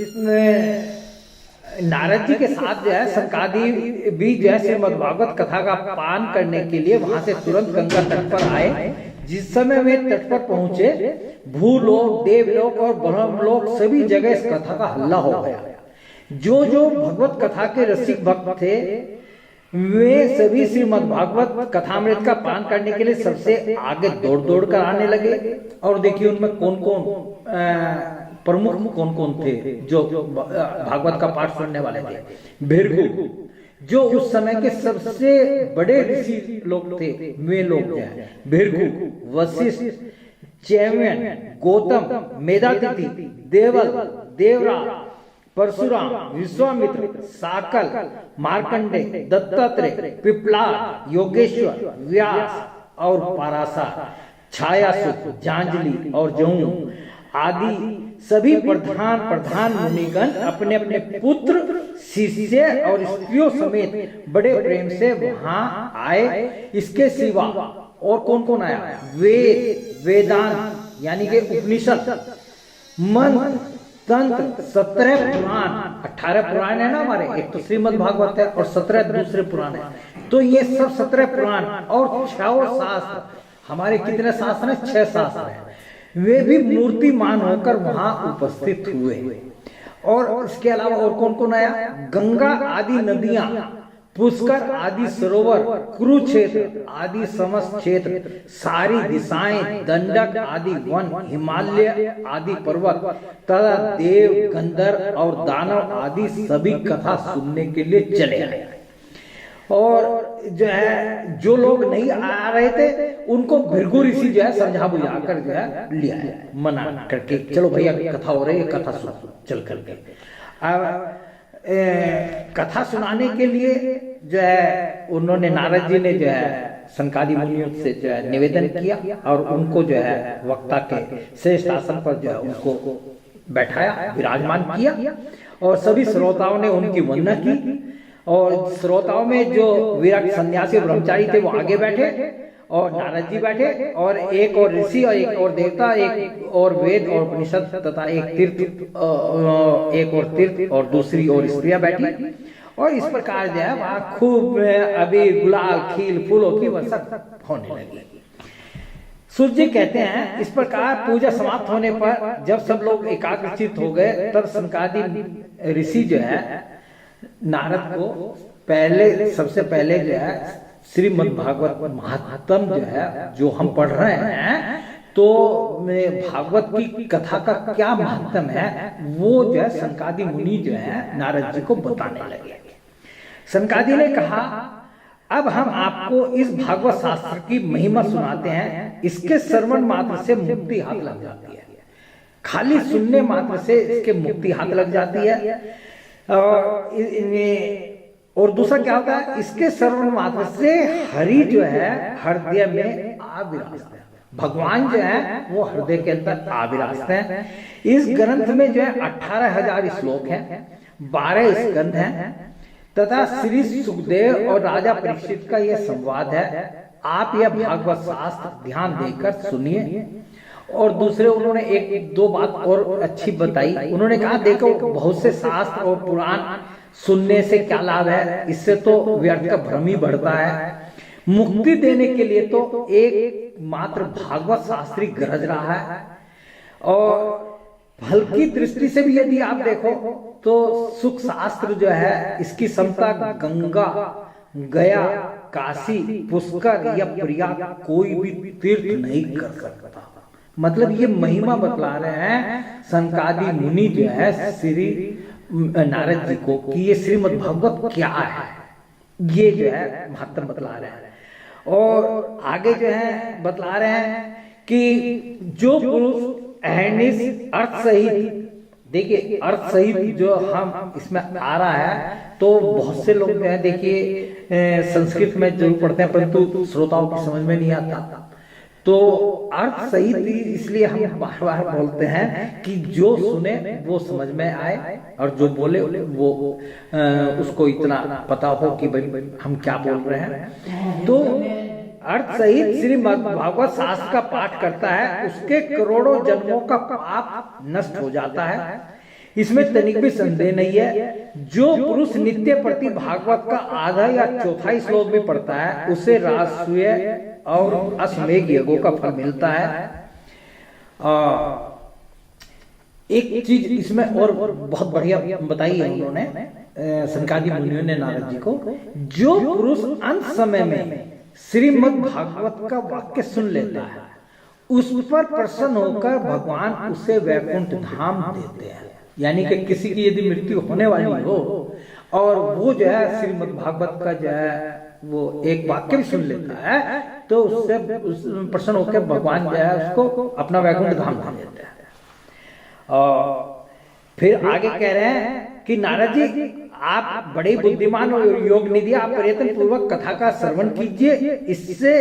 [SPEAKER 1] नारद जी के साथ जो है सनकादि भी जो है श्रीमद् भागवत कथा का पान करने के लिए वहां से तुरंत गंगा तट पर आए। जिस समय वे तट पर पहुंचे भूलोक, देवलोक और ब्रह्मलोक सभी जगह इस कथा का हल्ला हो गया। जो जो भगवत कथा के रसिक भक्त थे वे सभी श्रीमद् भागवत कथामृत का पान करने के लिए सबसे आगे दौड़ दौड़ कर आने लगे। और देखिए उनमें कौन कौन प्रमुख कौन कौन थे जो भागवत का पाठ सुनने वाले थे। भृगु जो उस समय के सबसे बड़े ऋषि लोग थे, वे लोग हैं भृगु, वशिष्ठ, चैवयन, गौतम, मेधातिथि, देवल, देवराज, परशुराम, विश्वामित्र, साकल, मार्कंडे, दत्तात्रेय, पिपलाद, योगेश्वर, व्यास और पराशर, छायासुत, जांजलि और जऊ आदि सभी प्रधान मुनिगण अपने अपने पुत्र, शिष्य और स्त्रियों समेत बड़े प्रेम से वहां आए। इसके सिवा और कौन कौन आया? वेद, वेदांत यानी कि उपनिषद, मंत्र, तंत्र, 17 पुराण, 18 पुराण है ना हमारे, एक तो श्रीमद् भागवत है और 17 दूसरे पुराण है। तो ये सब 17 पुराण और 6 शास्त्र, हमारे कितने शास्त्र हैं? 6 शास्त्र हैं। वे भी मूर्तिमान होकर वहां उपस्थित हुए। और इसके अलावा और कौन कौन आया? गंगा आदि नदियां, पुष्कर आदि सरोवर, कुरुक्षेत्र आदि समस्त क्षेत्र, सारी दिशाएं, दंडक आदि वन, हिमालय आदि पर्वत तथा देव, गंधर्व और दानव आदि सभी कथा सुनने के लिए चले आए। और जो है जो लोग नहीं आ रहे थे उनको भृगु ऋषि जो है समझा बुझाकर जो है लिया है, मना करके चलो भैया कथा हो रही है, कथा सुनो चल करके। अब कथा सुनाने के लिए जो है उन्होंने नारद जी ने जो है सनकादि मुनियों से जो है निवेदन किया और उनको जो है वक्ता के श्रेष्ठ आसन पर जो है उनको बैठाया, विराजमान किया और सभी श्रोताओं ने उनकी वंदना की। और श्रोताओं में जो विरक्त सन्यासी ब्रह्मचारी थे वो आगे बैठे और नारद जी बैठे और एक और ऋषि और एक और देवता, एक और वेद और उपनिषद तथा एक और तीर्थ और दूसरी और स्त्रियां बैठी। और इस प्रकार जो है वहां खूब अभी गुलाल, खील, फूलों की वर्षा होने लगी। सूर्य कहते हैं इस प्रकार पूजा समाप्त होने पर जब सब लोग एकाग्रचित हो गए तब सनकादि ऋषि जो है नारद को सबसे पहले जो है श्रीमद् भागवत महात्म जो है जो हम पढ़ रहे हैं, तो भागवत की कथा का क्या महत्व है वो जो है सनकादि मुनि जो है नारद जी को बताने लगे। सनकादि ने कहा अब हम आपको इस भागवत शास्त्र की महिमा सुनाते हैं। इसके श्रवण मात्र से मुक्ति हाथ लग जाती है, खाली सुनने मात्र से इसके मुक्ति हाथ लग जाती है। और दूसरा क्या होता है? इसके श्रवण मात्र से हरि जो है हृदय में आविराजते हैं, भगवान जो है वो हृदय के अंदर आविराजते हैं। इस ग्रंथ में जो है 18,000 श्लोक हैं, 12 स्कंध हैं तथा श्री सुखदेव और राजा परीक्षित का यह संवाद है। आप यह भागवत शास्त्र ध्यान देकर सुनिए और दूसरे उन्होंने एक दो बात और अच्छी बताई। उन्होंने कहा देखो बहुत से शास्त्र और पुराण सुनने से क्या लाभ है, इससे तो व्यर्थ का भ्रम ही बढ़ता है। मुक्ति देने के लिए तो एक मात्र भागवत शास्त्री गरज रहा है। और फल की दृष्टि से भी यदि आप देखो तो सुख शास्त्र जो है इसकी समता गंगा, गया, काशी, पुष्कर या प्रयाग कोई भी तीर्थ नहीं कर सकता। मतलब ये महिमा बतला रहे हैं सनकादि मुनि जो है श्री नारद जी को कि ये श्रीमद् भागवत क्या है, ये जो है महत्व बतला रहे हैं। और आगे जो है बतला रहे हैं कि जो पुरुष अहर्निश अर्थ सहित, देखिए अर्थ सहित जो हम इसमें आ रहा है तो बहुत से लोग जो है देखिए संस्कृत में जरूर पढ़ते हैं परंतु श्रोताओं की समझ में नहीं आता। तो अर्थ सहित इसलिए हम बार बार बोलते हैं कि जो सुने वो समझ में आए और जो बोले वो उसको इतना पता हो कि भाई हम क्या बोल रहे हैं। तो अर्थ सहित श्रीमद् भागवत शास्त्र का पाठ करता है उसके करोड़ों जन्मों का पाप नष्ट हो जाता है, इसमें तनिक भी संदेह नहीं है। जो पुरुष नित्य प्रति भागवत का आधा या चौथाई श्लोक भी पढ़ता है उसे राजसूय और अश्वमेध यज्ञों का फल मिलता है। एक चीज इसमें और बहुत बढ़िया बताई है उन्होंने सनकादि मुनियों ने नारद जी को, जो पुरुष अंत समय में श्रीमद् भागवत का वाक्य सुन लेता है उस पर प्रसन्न होकर भगवान उसे वैकुंठ धाम देते हैं। यानी कि किसी की यदि मृत्यु होने वाली हो और वो जो है श्रीमद् भागवत का जो है वो एक वाक्य भी सुन लेता है तो उससे प्रसन्न होकर भगवान जो है उसको अपना वैकुंठ धाम दे देते हैं। और फिर आगे कह रहे हैं कि नारद जी आप बड़े बुद्धिमान और योग निधि, आप प्रयत्न पूर्वक कथा का श्रवण कीजिए। इससे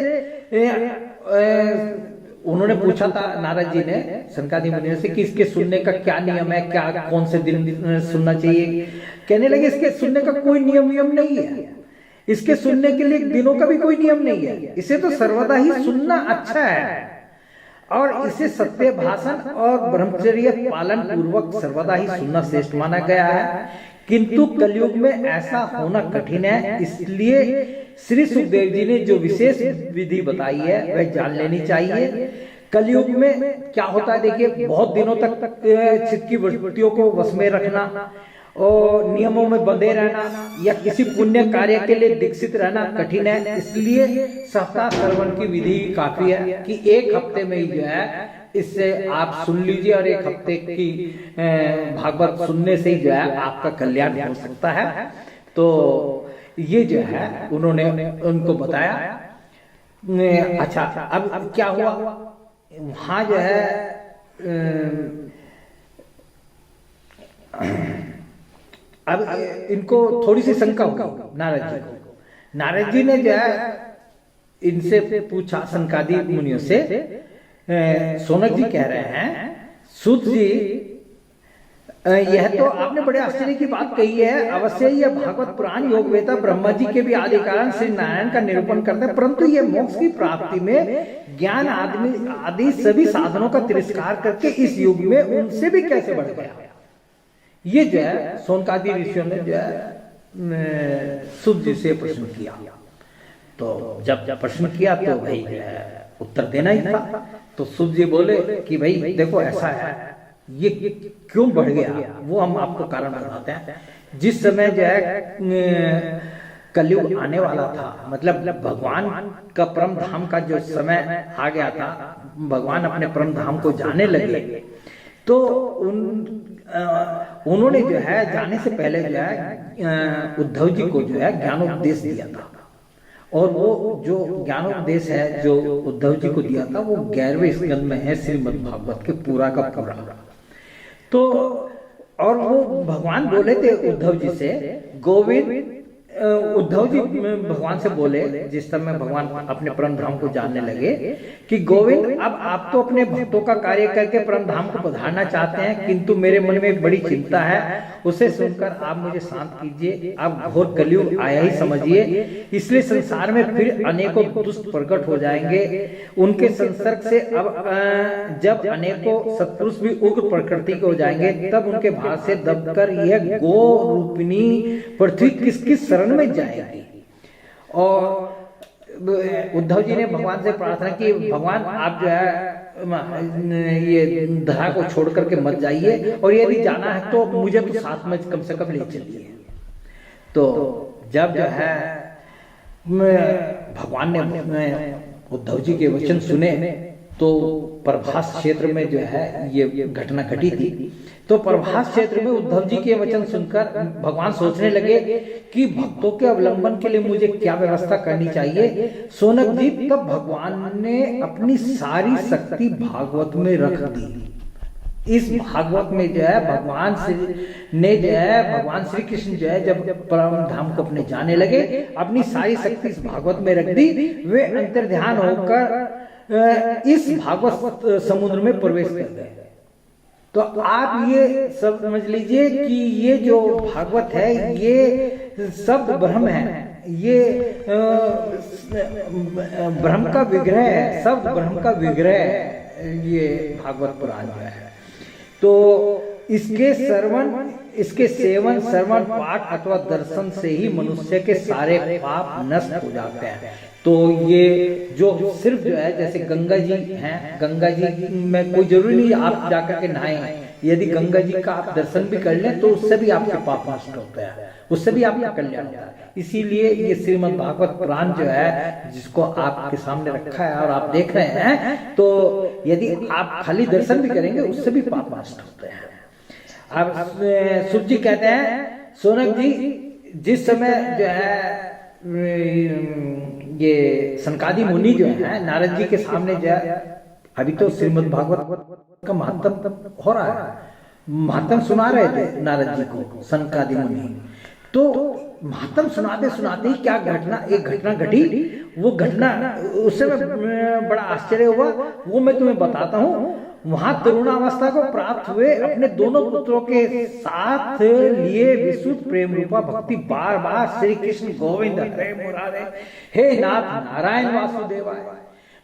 [SPEAKER 1] उन्होंने पूछा था नारद जी ने सनकादि मुनियों से कि इसके सुनने का क्या नियम है, क्या कौन से दिन सुनना चाहिए। कहने लगे इसके सुनने का कोई नियम नहीं है, इसके सुनने के लिए दिनों का भी कोई नियम नहीं है, इसे तो सर्वदा ही सुनना अच्छा है और इसे सत्य भाषण और ब्रह्मचर्य पालन पूर्वक सर्वदा ही सुनना श्रेष्ठ माना गया है। किंतु कलयुग में ऐसा होना कठिन है, इसलिए श्री सुखदेव जी ने जो विशेष विधि बताई है वह जान लेनी चाहिए। कलयुग में क्या होता है देखिए, बहुत दिनों तक चित्त की वृत्तियों को वश में रखना और नियमों में बंधे रहना या किसी पुण्य कार्य के लिए दीक्षित रहना कठिन है। इसलिए सप्ताह श्रवण की विधि काफी है कि एक हफ्ते में ही जो है इससे आप सुन लीजिए और एक हफ्ते की भागवत सुनने से ही जो है आपका कल्याण हो सकता है। तो ये जो है उन्होंने उनको बताया। अच्छा, अब क्या हुआ वहां जो है अब इनको थोड़ी सी शंका होगी नारद जी को। नारद जी ने जो है इनसे पूछा सनकादि मुनियों से, सोनक जी कह रहे हैं सूत जी यह तो आपने बड़े आश्चर्य की बात कही है। अवश्य यह भागवत पुराण योग वेता ब्रह्मा जी के भी आदि कारण श्री नारायण का निरूपण करते हैं, परंतु यह मोक्ष की प्राप्ति में ज्ञान आदि सभी साधनों का तिरस्कार करके इस युग में उनसे भी कैसे बढ़ गया। ये जो है सोनकादि ऋषियों ने जो है सूत जी से प्रश्न किया। तो जब प्रश्न किया तो भाई उत्तर देना ही था। तो सूत जी बोले कि भाई देखो ऐसा है, ये क्यों बढ़ गया वो हम आपको कारण बताते हैं। जिस समय जो है कलयुग आने वाला था, मतलब भगवान का परम धाम का जो समय आ गया था, भगवान अपने परम धाम को जाने लगे, तो उन्होंने जो है जाने से पहले जो है उद्धव जी को जो है ज्ञानोपदेश दिया था। और वो जो ज्ञानोपदेश है जो उद्धव जी को दिया था वो 11वें स्कंद में है श्रीमद् भागवत के पूरा का पूरा। तो और वो भगवान बोले थे उद्धव जी से, गोविंद उद्धव जी भगवान से बोले जिस समय भगवान अपने परम धाम को जानने लगे कि गोविंद, अब आप तो अपने भक्तों का कार्य करके परम धाम को पधारना चाहते हैं, किंतु मेरे मन में एक बड़ी चिंता है, उसे सुनकर आप मुझे शांत कीजिए। अब घोर कलयुग आया ही समझिए, इसलिए संसार में फिर अनेकों दुष्ट प्रकट हो जाएंगे। उनके संसर्ग से अब जब अनेकों सत्पुरुष भी उग्र प्रकृति के हो जाएंगे, तब उनके भार से दबकर यह गो रूपिणी पृथ्वी किस किस शरण में जाएगी। और उद्धव जी ने भगवान से प्रार्थना की, भगवान आप जो है ये धरा को छोड़ करके मत जाइए, और यदि जाना है तो मुझे तो साथ में कम से कम ले चलिए। तो जब जो है भगवान ने उद्धव जी के वचन सुने तो प्रभास क्षेत्र में जो है ये घटना घटी थी। तो प्रभास क्षेत्र में उद्धव जी के वचन सुनकर भगवान सोचने लगे कि भक्तों के अवलंबन के लिए मुझे क्या व्यवस्था करनी चाहिए। सोनक जी, तब भगवान ने अपनी सारी शक्ति भागवत में रख दी। इस भागवत में जो है भगवान श्री कृष्ण जो है जब परम धाम को अपने जाने लगे, अपनी सारी शक्ति इस भागवत में रख दी। वे अंतर्ध्यान होकर इस भागवत समुद्र में प्रवेश कर गए। तो आप ये सब समझ लीजिए कि ये जो भागवत है ये शब्द ब्रह्म है, ये ब्रह्म का विग्रह है, शब्द ब्रह्म का विग्रह है ये भागवत पुराण जो है। तो इसके सेवन श्रवण पाठ अथवा दर्शन से ही मनुष्य के सारे पाप नष्ट हो जाते हैं। तो ये जो सिर्फ जो है जैसे गंगा जी हैं, गंगा जी में कोई जरूरी नहीं आप जाकर के नहाएं, यदि गंगा जी का आप दर्शन भी कर लें तो उससे भी आपके पाप नष्ट होते हैं, उससे भी आपका कल्याण होता है। इसीलिए ये श्रीमद् भागवत पुराण जो है जिसको आपके सामने रखा है और आप देख रहे हैं, तो यदि आप खाली दर्शन भी करेंगे उससे भी पाप नष्ट होते हैं। अब सूर्य जी कहते हैं, सोनक जी जिस समय जो है ये सनकादि मुनि जो है नारद जी के सामने जो है, अभी तो श्रीमद् भागवत का महत्व हो रहा है, महत्व सुना रहे थे नारद जी को सनकादि मुनि। तो महत्व सुनाते सुनाते ही क्या एक घटना घटी। वो घटना उससे बड़ा आश्चर्य हुआ, वो मैं तुम्हें बताता हूँ। वहां तरुणावस्था को प्राप्त हुए अपने दोनों पुत्रों के साथ लिए विशुद्ध प्रेम रूपा भक्ति बार बार श्री कृष्ण गोविंद हरे मुरारे हे नाथ नारायण वासुदेवाय।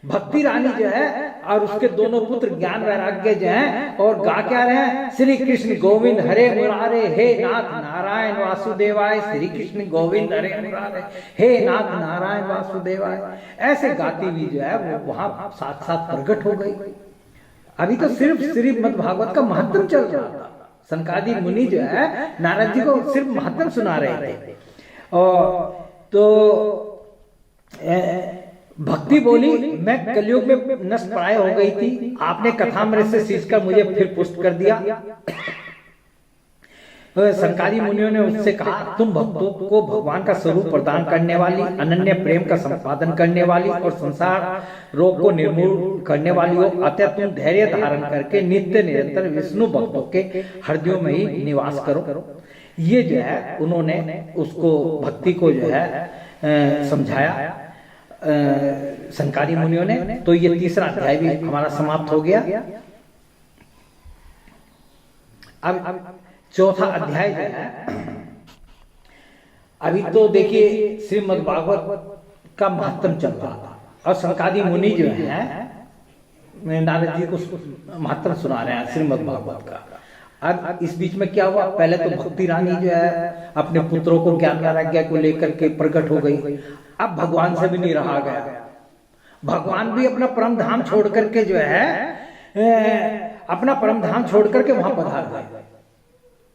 [SPEAKER 1] भक्ति रानी जो है और उसके दोनों पुत्र ज्ञान वैराग्य जो हैं और गा क्या रहे हैं, श्री कृष्ण गोविंद हरे मुरारे हे नाथ नारायण वासुदेवाय, श्री कृष्ण गोविंद हरे मुरारे हे नाथ नारायण वासुदेवाय। ऐसे गाती हुई जो है वो वहां साथ साथ प्रकट हो गई। अभी तो सिर्फ श्रीमद् भागवत का महत्व चल रहा था, सनकादि मुनि जो है नारद जी को सिर्फ महत्व सुना रहे थे। और तो भक्ति बोली, मैं कलयुग में नष्ट प्राय हो गई थी, आपने कथामृत से सींचकर मुझे फिर पुष्ट कर दिया। सनकादि मुनियों ने उससे कहा, तुम भक्तों को भगवान का स्वरूप प्रदान करने वाली, अनन्य प्रेम का संपादन करने वाली और संसार रोग को निर्मूल करने वाली हो, अतः तुम धैर्य धारण करके नित्य निरंतर विष्णु भक्तों के हृदयों में ही निवास करो। ये जो है उन्होंने उसको भक्ति को जो है समझाया सनकादि मुनियों ने। तो ये तीसरा अध्याय भी हमारा समाप्त हो गया। अब चौथा अध्याय जो है, अभी तो देखिए श्रीमद् भागवत का महत्व चल रहा था और सनकादि मुनि जो है नारद जी को महत्व सुना रहे हैं श्रीमद् भागवत का। अब इस बीच में क्या हुआ, पहले तो भक्ति रानी जो है अपने पुत्रों को ज्ञान वैराग्य को लेकर के प्रकट हो गई। अब भगवान से भी नहीं रहा गया, भगवान भी अपना परम धाम छोड़ करके जो है अपना परम धाम छोड़ करके वहां पधार गए।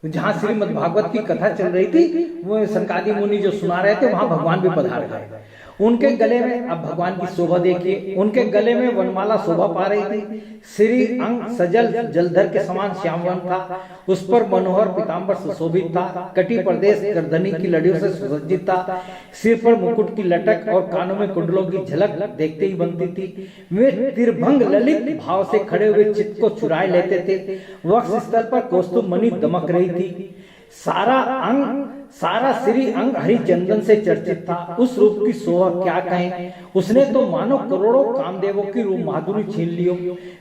[SPEAKER 1] जहां श्रीमद् भागवत की कथा चल रही थी, वो सनकादि मुनि जो सुना रहे थे, वहां भगवान भी पधार गए। उनके गले में, अब भगवान की शोभा देखिए, उनके गले में वनमाला शोभा पा रही थी। श्री अंग सजल जलधर के समान श्यामवन था, उस पर मनोहर पीताम्बर सुशोभित था, कटी प्रदेश गर्दनी की लड़ियों से सुसज्जित था, सिर पर मुकुट की लटक और कानों में कुंडलों की झलक देखते ही बनती थी। वे तिरभंग ललित भाव से खड़े हुए चित्त को चुराए लेते थे। वक्ष स्थल पर कौस्तुभ मणि दमक रही थी। सारा अंग सारा श्री अंग हरि चंदन से चर्चित था। उस रूप की शोभा क्या कहें, उसने तो मानो करोड़ों कामदेवों की रूप माधुरी छीन लियो।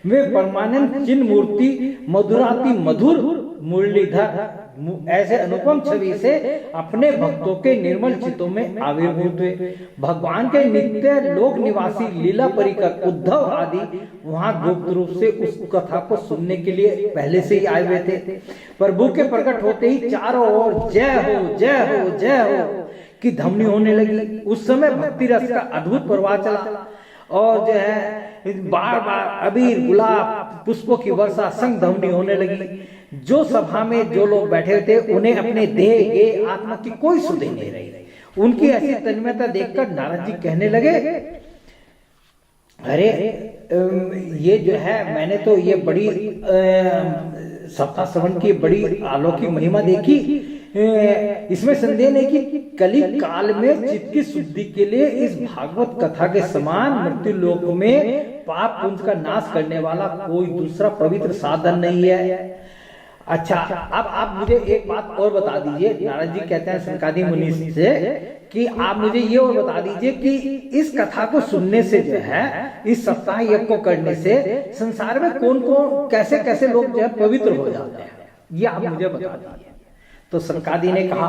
[SPEAKER 1] वे परमानंद चिन्ह मूर्ति मधुराति मधुर मुरलीधर ऐसे अनुपम छवि से अपने भक्तों के निर्मल चित्तों में आविर्भूत हुए। भगवान के नित्य लोक निवासी लीला परिकर उद्धव आदि वहां गुप्त रूप से उस कथा को सुनने के लिए पहले से ही आए हुए थे। प्रभु के प्रकट होते ही चारों ओर जय हो जय हो जय हो की ध्वनि होने लगी। उस समय भक्ति रस का अद्भुत प्रवाह चला और जो है बार बार अबीर गुलाब पुष्पों की वर्षा संग ध्वनि होने लगी। जो सभा में जो लोग बैठे थे उन्हें अपने देह ये आत्मा की कोई सुधि नहीं रही। उनकी ऐसी तन्मयता देखकर नारद जी कहने लगे, अरे ये जो है मैंने तो ये बड़ी सप्ताह श्रवण की बड़ी अलौकिक महिमा देखी। इसमें संदेह नहीं कि कली काल में चित्त की शुद्धि के लिए इस भागवत कथा के समान मृत्यु लोक में पाप पुंज का नाश करने वाला कोई दूसरा पवित्र साधन नहीं है। अच्छा, अब आप मुझे एक बात और बता दीजिए। नारद जी कहते हैं सनकादि मुनि से कि आप मुझे ये और बता दीजिए कि इस कथा को सुनने से जो है, इस सप्ताह यज्ञ को करने से संसार में कौन कौन कैसे कैसे लोग जो है पवित्र हो जाते हैं, ये आप मुझे बता दीजिए। तो सनकादि ने कहा,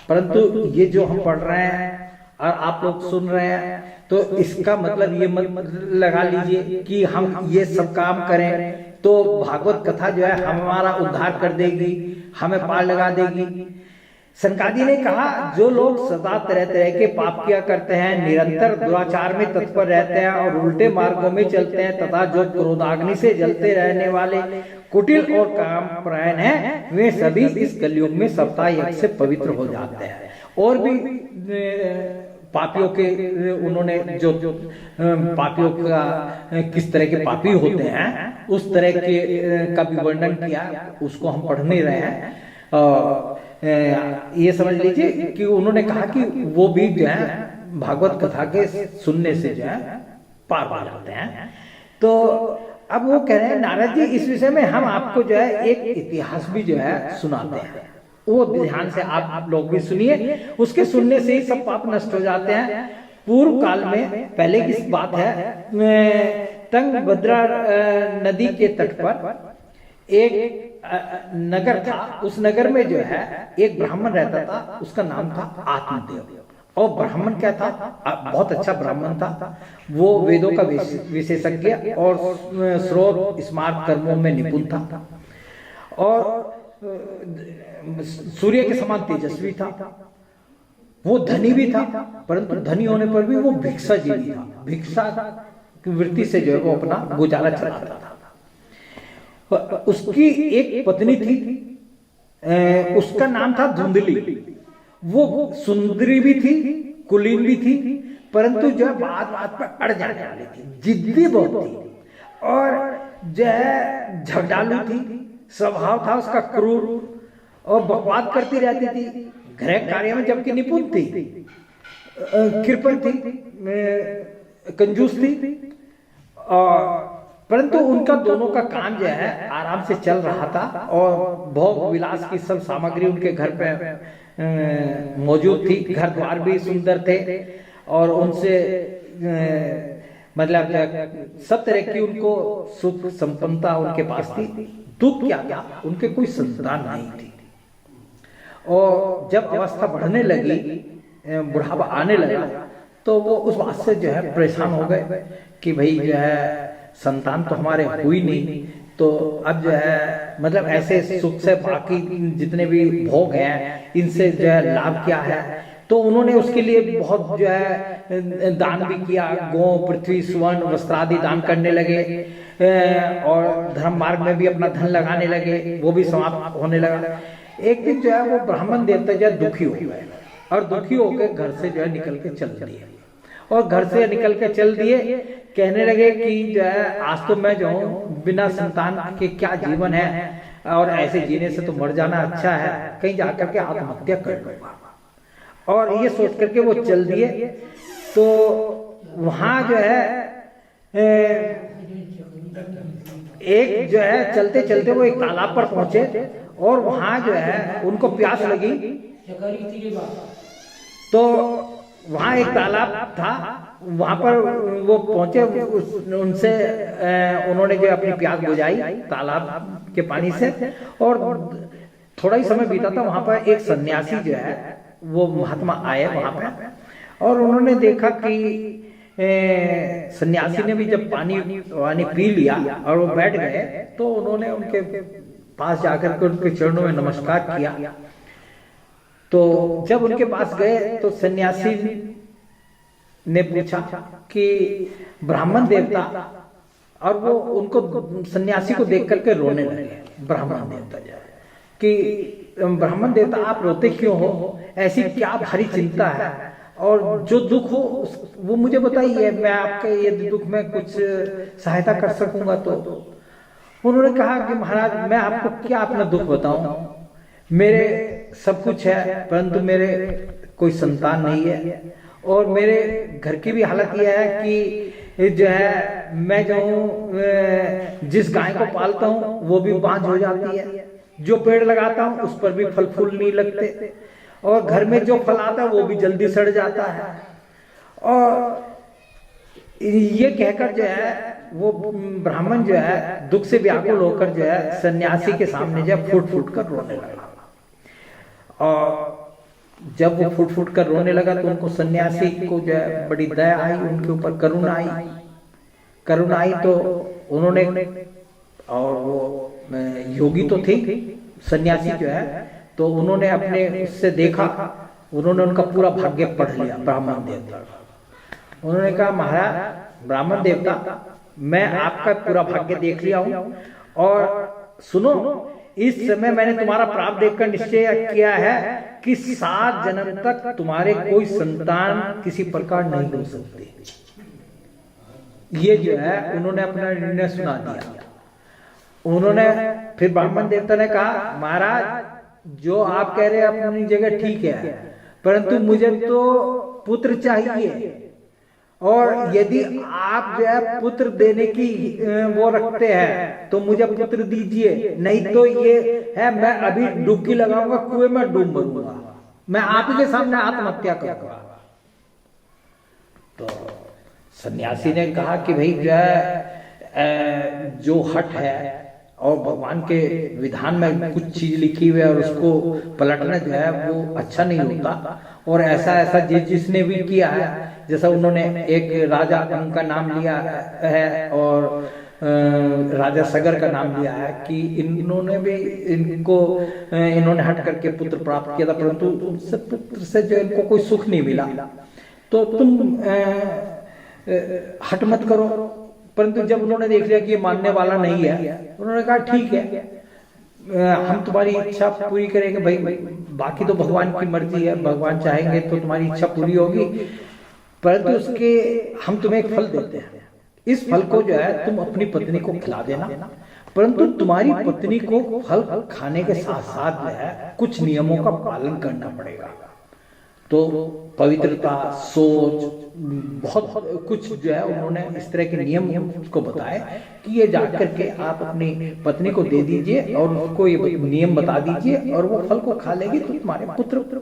[SPEAKER 1] परंतु ये जो हम पढ़ रहे हैं और आप लोग सुन रहे हैं, तो इसका मतलब ये मत लगा लीजिए कि हम ये सब काम करें तो भागवत कथा जो है हमारा उद्धार कर देगी, हमें पार लगा देगी। सनकादि ने कहा, जो लोग सदा तरह तरह के पाप किया करते हैं, निरंतर दुराचार में तत्पर रहते हैं और उल्टे मार्गों में चलते हैं तथा जो क्रोधाग्नि से जलते रहने वाले कुटिल और कामपरायण हैं, वे सभी इस कलयुग में सप्ताह यज्ञ से पवित्र हो जाते हैं। और भी पापियों के उन्होंने जो पापियों का किस तरह के पापी होते हैं उस तरह के का भी वर्णन किया, उसको हम पढ़ नहीं रहे हैं। ये समझ लीजिए कि उन्होंने कहा कि वो भी जो है भागवत कथा के सुनने से जो है पार पा जाते हैं। तो अब वो कह रहे हैं, नारद जी इस विषय में हम आपको जो है एक इतिहास भी जो है सुनाते हैं, वो ध्यान से आप लोग भी सुनिए। उसके सुनने से ही सब पाप नष्ट हो जाते हैं। पूर्व काल में पहले की बात है, तंगभद्रा नदी के तट पर एक नगर था। उस नगर में जो है एक ब्राह्मण रहता था, उसका नाम था आत्मदेव। और ब्राह्मण क्या था, बहुत अच्छा ब्राह्मण था। वो वेदों का विशेषज्ञ और स्रोत स्मार्त कर्मों में निपुण था और सूर्य के समान तेजस्वी था। वो धनी भी था, परंतु धनी होने पर भी वो भिक्षा जीवी था। भिक्षा की वृत्ति से जो है वो अपना गुजारा चलाता था। उसकी एक पत्नी थी, उसका नाम था धुंधली। वो सुंदरी भी थी, कुलीन भी थी, परंतु जो है बात बात पर अड़ जाने वाली थी, जिद्दी बहुत थी और जो है झगड़ालू थी। स्वभाव था उसका क्रूर और बकवाद करती रहती थी। गृह कार्य में जबकि निपुण थी, कृपण थी, कंजूस थी, परंतु उनका दोनों का काम जो है आराम से चल रहा था और भोग विलास की सब सामग्री उनके घर पे मौजूद थी। घर द्वार भी सुंदर थे और उनसे मतलब सब तरह की उनको सुख संपन्नता उनके पास थी। दुख क्या था, उनके कोई संतान नहीं थी। और जब अवस्था बढ़ने लगी, बुढ़ापा आने लगा, तो वो उस बात से जो है परेशान हो गए कि भाई जो है संतान तो हमारे हुई नहीं, तो अब जो है मतलब ऐसे सुख से बाकी जितने भी भोग हैं इनसे जो है लाभ क्या है। तो उन्होंने उसके लिए बहुत जो है दान भी किया, गौ पृथ्वी स्वर्ण वस्त्र आदि दान करने लगे और धर्म मार्ग में भी अपना धन लगाने लगे, वो भी समाप्त होने लगा। एक दिन जो है वो ब्राह्मण देवता जो है दुखी हो गए और दुखी होकर घर से जो है निकल के चल दिए और घर से निकल के चल दिए। कहने लगे कि जो है आज तो मैं जो हूँ बिना संतान के क्या जीवन है और ऐसे जीने से तो मर जाना अच्छा है, कहीं जाकर के आत्महत्या कर लूंगा। और ये सोच करके वो चल दिए। तो वहां जो है एक जो है चलते चलते वो एक तालाब पर पहुंचे और वहां जो है उनको प्यास लगी तो वहाँ एक तालाब था, वहां पर वो पहुंचे, उनसे उन्होंने जो अपनी प्यास बुझाई तालाब के पानी से, और थोड़ा ही समय बीता था, वहां पर एक सन्यासी जो है वो महात्मा आए वहां पर, और उन्होंने देखा कि सन्यासी ने भी जब पानी पी लिया और वो बैठ गए, तो उन्होंने उनके पास जाकर के उनके चरणों में नमस्कार किया। तो जब उनके पास गए तो सन्यासी ने पूछा कि ब्राह्मण देवता, और वो उनको सन्यासी को देख करके रोने लगे। ब्राह्मण देवता जो है कि ब्राह्मण देवता आप रोते क्यों हो, ऐसी क्या भारी चिंता है, और जो दुख हो वो मुझे बताइए, मैं आपके ये दुख में कुछ सहायता कर सकूंगा। तो उन्होंने कहा कि महाराज मैं आपको क्या अपना दुख बताऊं, मेरे सब कुछ है परंतु मेरे कोई संतान नहीं है, और मेरे घर की भी हालत यह है कि जो है मैं जो जिस गाय को पालता हूँ वो भी बांझ हो जाती है, जो पेड़ लगाता हूँ उस पर भी फल फूल नहीं लगते, और घर में जो फल आता है वो भी जल्दी सड़ जाता है। और ये कहकर जो है वो ब्राह्मण जो है दुख से व्याकुल होकर जो है सन्यासी के सामने जो है फूट फूट कर रोने लगा। और जब वो फूट फूट कर रोने लगा तो उनको सन्यासी को जो है बड़ी दया आई, उनके ऊपर करुणा आई। तो उन्होंने, और वो योगी तो थे सन्यासी जो है, तो उन्होंने अपने उससे देखा, उन्होंने उनका पूरा भाग्य पढ़ लिया ब्राह्मण देवता। उन्होंने कहा महाराज ब्राह्मण देवता, मैं आपका पूरा भाग्य देख लिया हूं, और सुनो इस समय मैंने तुम्हारा प्राप्त देखकर निश्चय किया है कि 7 जन्म तक तुम्हारे कोई संतान किसी प्रकार नहीं हो सकती। ये जो है उन्होंने अपना निर्णय सुना दिया। उन्होंने फिर ब्राह्मण देवता ने कहा महाराज जो आप कह रहे हैं अपनी जगह ठीक है, परंतु मुझे तो पुत्र चाहिए, और यदि आप जो है पुत्र देने की वो रखते हैं तो मुझे पुत्र दीजिए, नहीं तो ये है मैं अभी डुबकी लगाऊंगा, कुएं में डूब मरूंगा, मैं आप ही के सामने आत्महत्या करूंगा। तो सन्यासी ने कहा कि भाई जो है जो हट है और भगवान के विधान में कुछ चीज लिखी हुई है और उसको पलटना जो है वो अच्छा नहीं होता, और ऐसा जिसने भी किया है, जैसा उन्होंने एक राजा का नाम लिया है और राजा सगर का नाम लिया है कि इन्होंने भी इन्होंने हट करके पुत्र प्राप्त किया था, परंतु उनसे पुत्र से जो इनको कोई सुख नहीं मिला, तो तुम हट मत करो। परंतु जब उन्होंने देख लिया कि ये मानने वाला नहीं है, उन्होंने कहा ठीक है हम तुम्हारी इच्छा पूरी करेंगे, भाई बाकी तो भगवान की मर्जी है, भगवान चाहेंगे तो तुम्हारी इच्छा पूरी होगी, परंतु उसके हम तुम्हें एक फल देते हैं, इस फल को जो है तुम अपनी पत्नी को खिला देना, परंतु तुम्हारी पत्नी को फल खाने के साथ साथ जो है कुछ नियमों का पालन करना पड़ेगा। तो पवित्रता, सोच, बहुत कुछ जो है उन्होंने इस तरह के नियम उसको बताए कि ये जाकर के आप अपनी पत्नी को दे दीजिए और उसको ये नियम बता दीजिए और वो फल को खा लेगी तो तुम्हारे पुत्र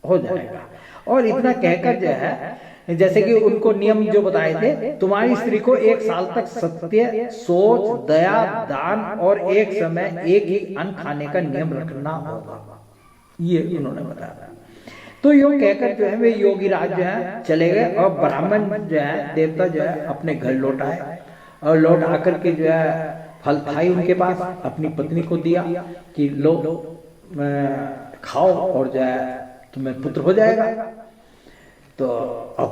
[SPEAKER 1] हो जाएगा। और इतना कहकर जो है जैसे कि उनको नियम जो बताए थे, तुम्हारी स्त्री को 1 साल तक सत्य, सोच, दया, दान और एक समय एक ही अन्न खाने का नियम रखना होगा, ये उन्होंने बताया। तो यूं कहकर जो है वे योगी राज जो है चले गए और ब्राह्मण जो है देवता जो है अपने घर लौट आए और लौट आकर के जो है फल खाई उनके पास, अपनी पत्नी को दिया कि लो खाओ और जो है तुम्हें पुत्र हो जाएगा। तो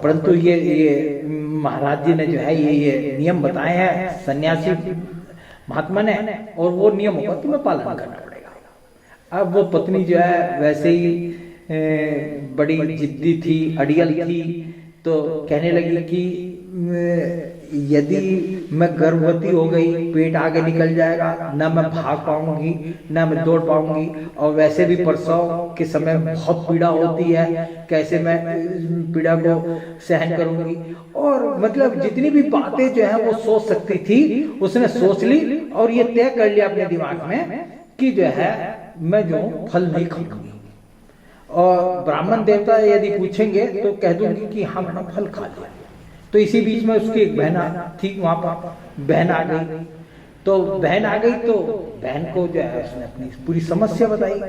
[SPEAKER 1] परंतु ये महाराज जी ने जो है ये नियम बताए हैं सन्यासी महात्मा ने, और वो नियमों का तुम्हें पालन करना पड़ेगा। अब वो पत्नी जो है वैसे ही बड़ी जिद्दी थी, अड़ियल थी, तो कहने लगी कि यदि मैं गर्भवती हो गई, पेट आगे निकल जाएगा, ना मैं भाग पाऊंगी, ना मैं दौड़ पाऊंगी, और वैसे भी प्रसव के समय बहुत पीड़ा होती है, कैसे मैं पीड़ा को सहन करूंगी। और मतलब जितनी भी बातें जो है वो सोच सकती थी उसने सोच ली और ये तय कर लिया अपने दिमाग में कि जो है मैं जो फल नहीं खाऊंगी। और ब्राह्मण देवता यदि पूछेंगे तो कह दूंगी कि हाँ मैंने फल खा लिया। तो इसी बीच में उसकी एक बहन थी, वहां पर बहन आ गई। तो बहन आ गई तो बहन को जो है उसने अपनी पूरी समस्या बताई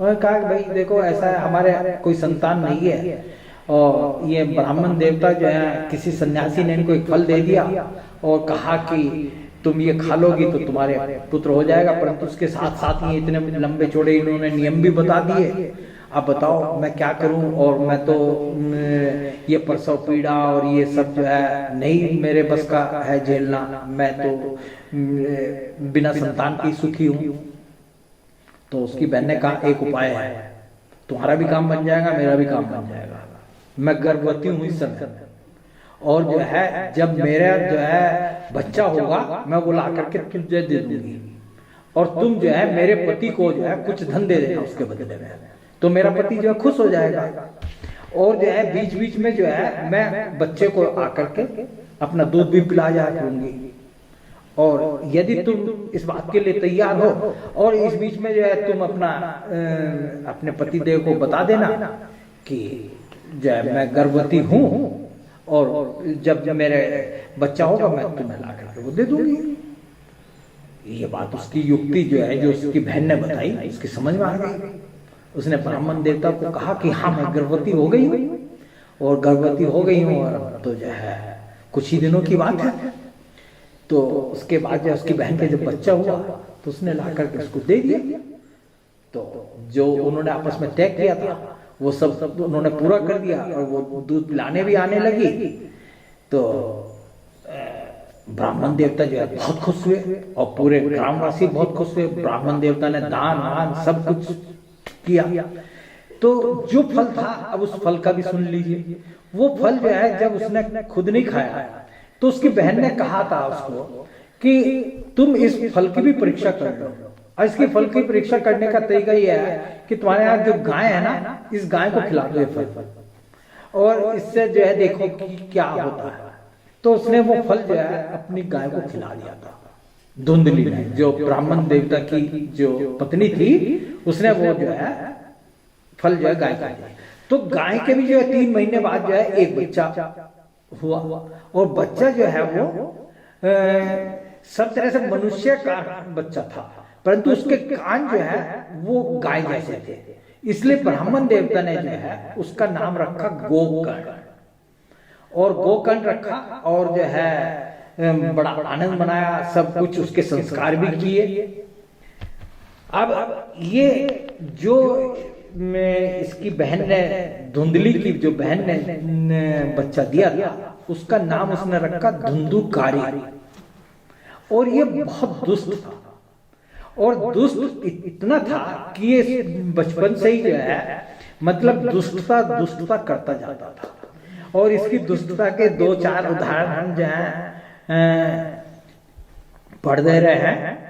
[SPEAKER 1] और कहा भाई देखो ऐसा है, हमारे कोई संतान नहीं है और ये ब्राह्मण देवता जो है किसी सन्यासी ने इनको एक फल दे दिया और कहा कि तुम ये खा लोगी तो तुम्हारे पुत्र हो जाएगा, परंतु उसके साथ साथ ही इतने लंबे चौड़े इन्होंने नियम भी बता दिए। अब बताओ मैं क्या करूं, और मैं तो ये प्रसव पीड़ा और ये सब जो है नहीं मेरे बस का है झेलना, मैं तो बिना संतान की सुखी हूं। तो उसकी बहन ने कहा एक उपाय है, तुम्हारा भी काम बन जाएगा मेरा भी काम बन जाएगा। मैं गर्भवती हूं इस समय और जो है जब मेरा जो है बच्चा होगा मैं वो ला करके तुझे दे दूंगी और तुम जो है मेरे पति को जो है कुछ धन दे देना उसके बदले में, तो मेरा पति जो है खुश हो जाएगा। और जो है बीच बीच में जो है मैं बच्चे को आकर के अपना दूध भी पिला जाया करूंगी और यदि तुम इस बात के लिए तैयार हो और इस बीच में जो है तुम अपने पति देव को बता देना कि जो है मैं गर्भवती हूँ और जब मेरे बच्चा होगा मैं तुम्हें ला करके वो दे दूंगी। ये बात उसकी युक्ति जो है जो उसकी बहन ने बताई उसकी समझ में आ गई। उसने ब्राह्मण देवता को कहा कि हाँ मैं गर्भवती हो गई हूँ और गर्भवती हो गई हूँ और तो जो है कुछ ही दिनों की बात है। तो उसके बाद जो उसकी बहन का जब बच्चा हुआ तो उसने ला करके उसको दे दिया। तो जो उन्होंने आपस में तय किया था वो सब उन्होंने पूरा कर दिया और वो दूध पिलाने भी आने लगी। तो ब्राह्मण देवता जो है बहुत खुश हुए और पूरे ग्रामवासी बहुत खुश हुए। ब्राह्मण देवता ने दान वान सब कुछ किया। तो जो फल था अब उस फल का भी सुन लीजिए। वो फल जो है जब उसने खुद नहीं खाया तो उसकी बहन ने कहा था उसको कि तुम इस फल की भी परीक्षा कर लो। और इसकी फल की परीक्षा करने का तरीका यह है कि तुम्हारे यहाँ जो गाय है ना इस गाय को खिला दो ये फल और इससे जो है देखो कि क्या होता है। तो उसने वो फल जो है अपनी गाय को खिला दिया था। धुंधली ने जो ब्राह्मण देवता की जो पत्नी थी उसने वो जो है फल जो है गाय का दिया। तो गाय के भी जो है 3 महीने बाद जो है एक बच्चा हुआ और बच्चा जो है वो सब तरह से मनुष्य का बच्चा था, परंतु उसके कान जो है वो गाय जैसे थे। इसलिए ब्राह्मण देवता ने जो है उसका नाम रखा गोकर्ण और गोकर्ण रखा और जो है बड़ा आनंद मनाया, सब कुछ उसके संस्कार भी किए। अब ये जो इसकी बहन ने धुंधली की जो बहन ने बच्चा दिया था उसका नाम उसने रखा धुंधुकारी। और ये बहुत दुष्ट था और दुष्ट इतना था कि ये बचपन से ही जो है मतलब दुष्टता करता जाता था। और इसकी दुष्टता के 2-4 उदाहरण जो हैं पढ़ दे रहे हैं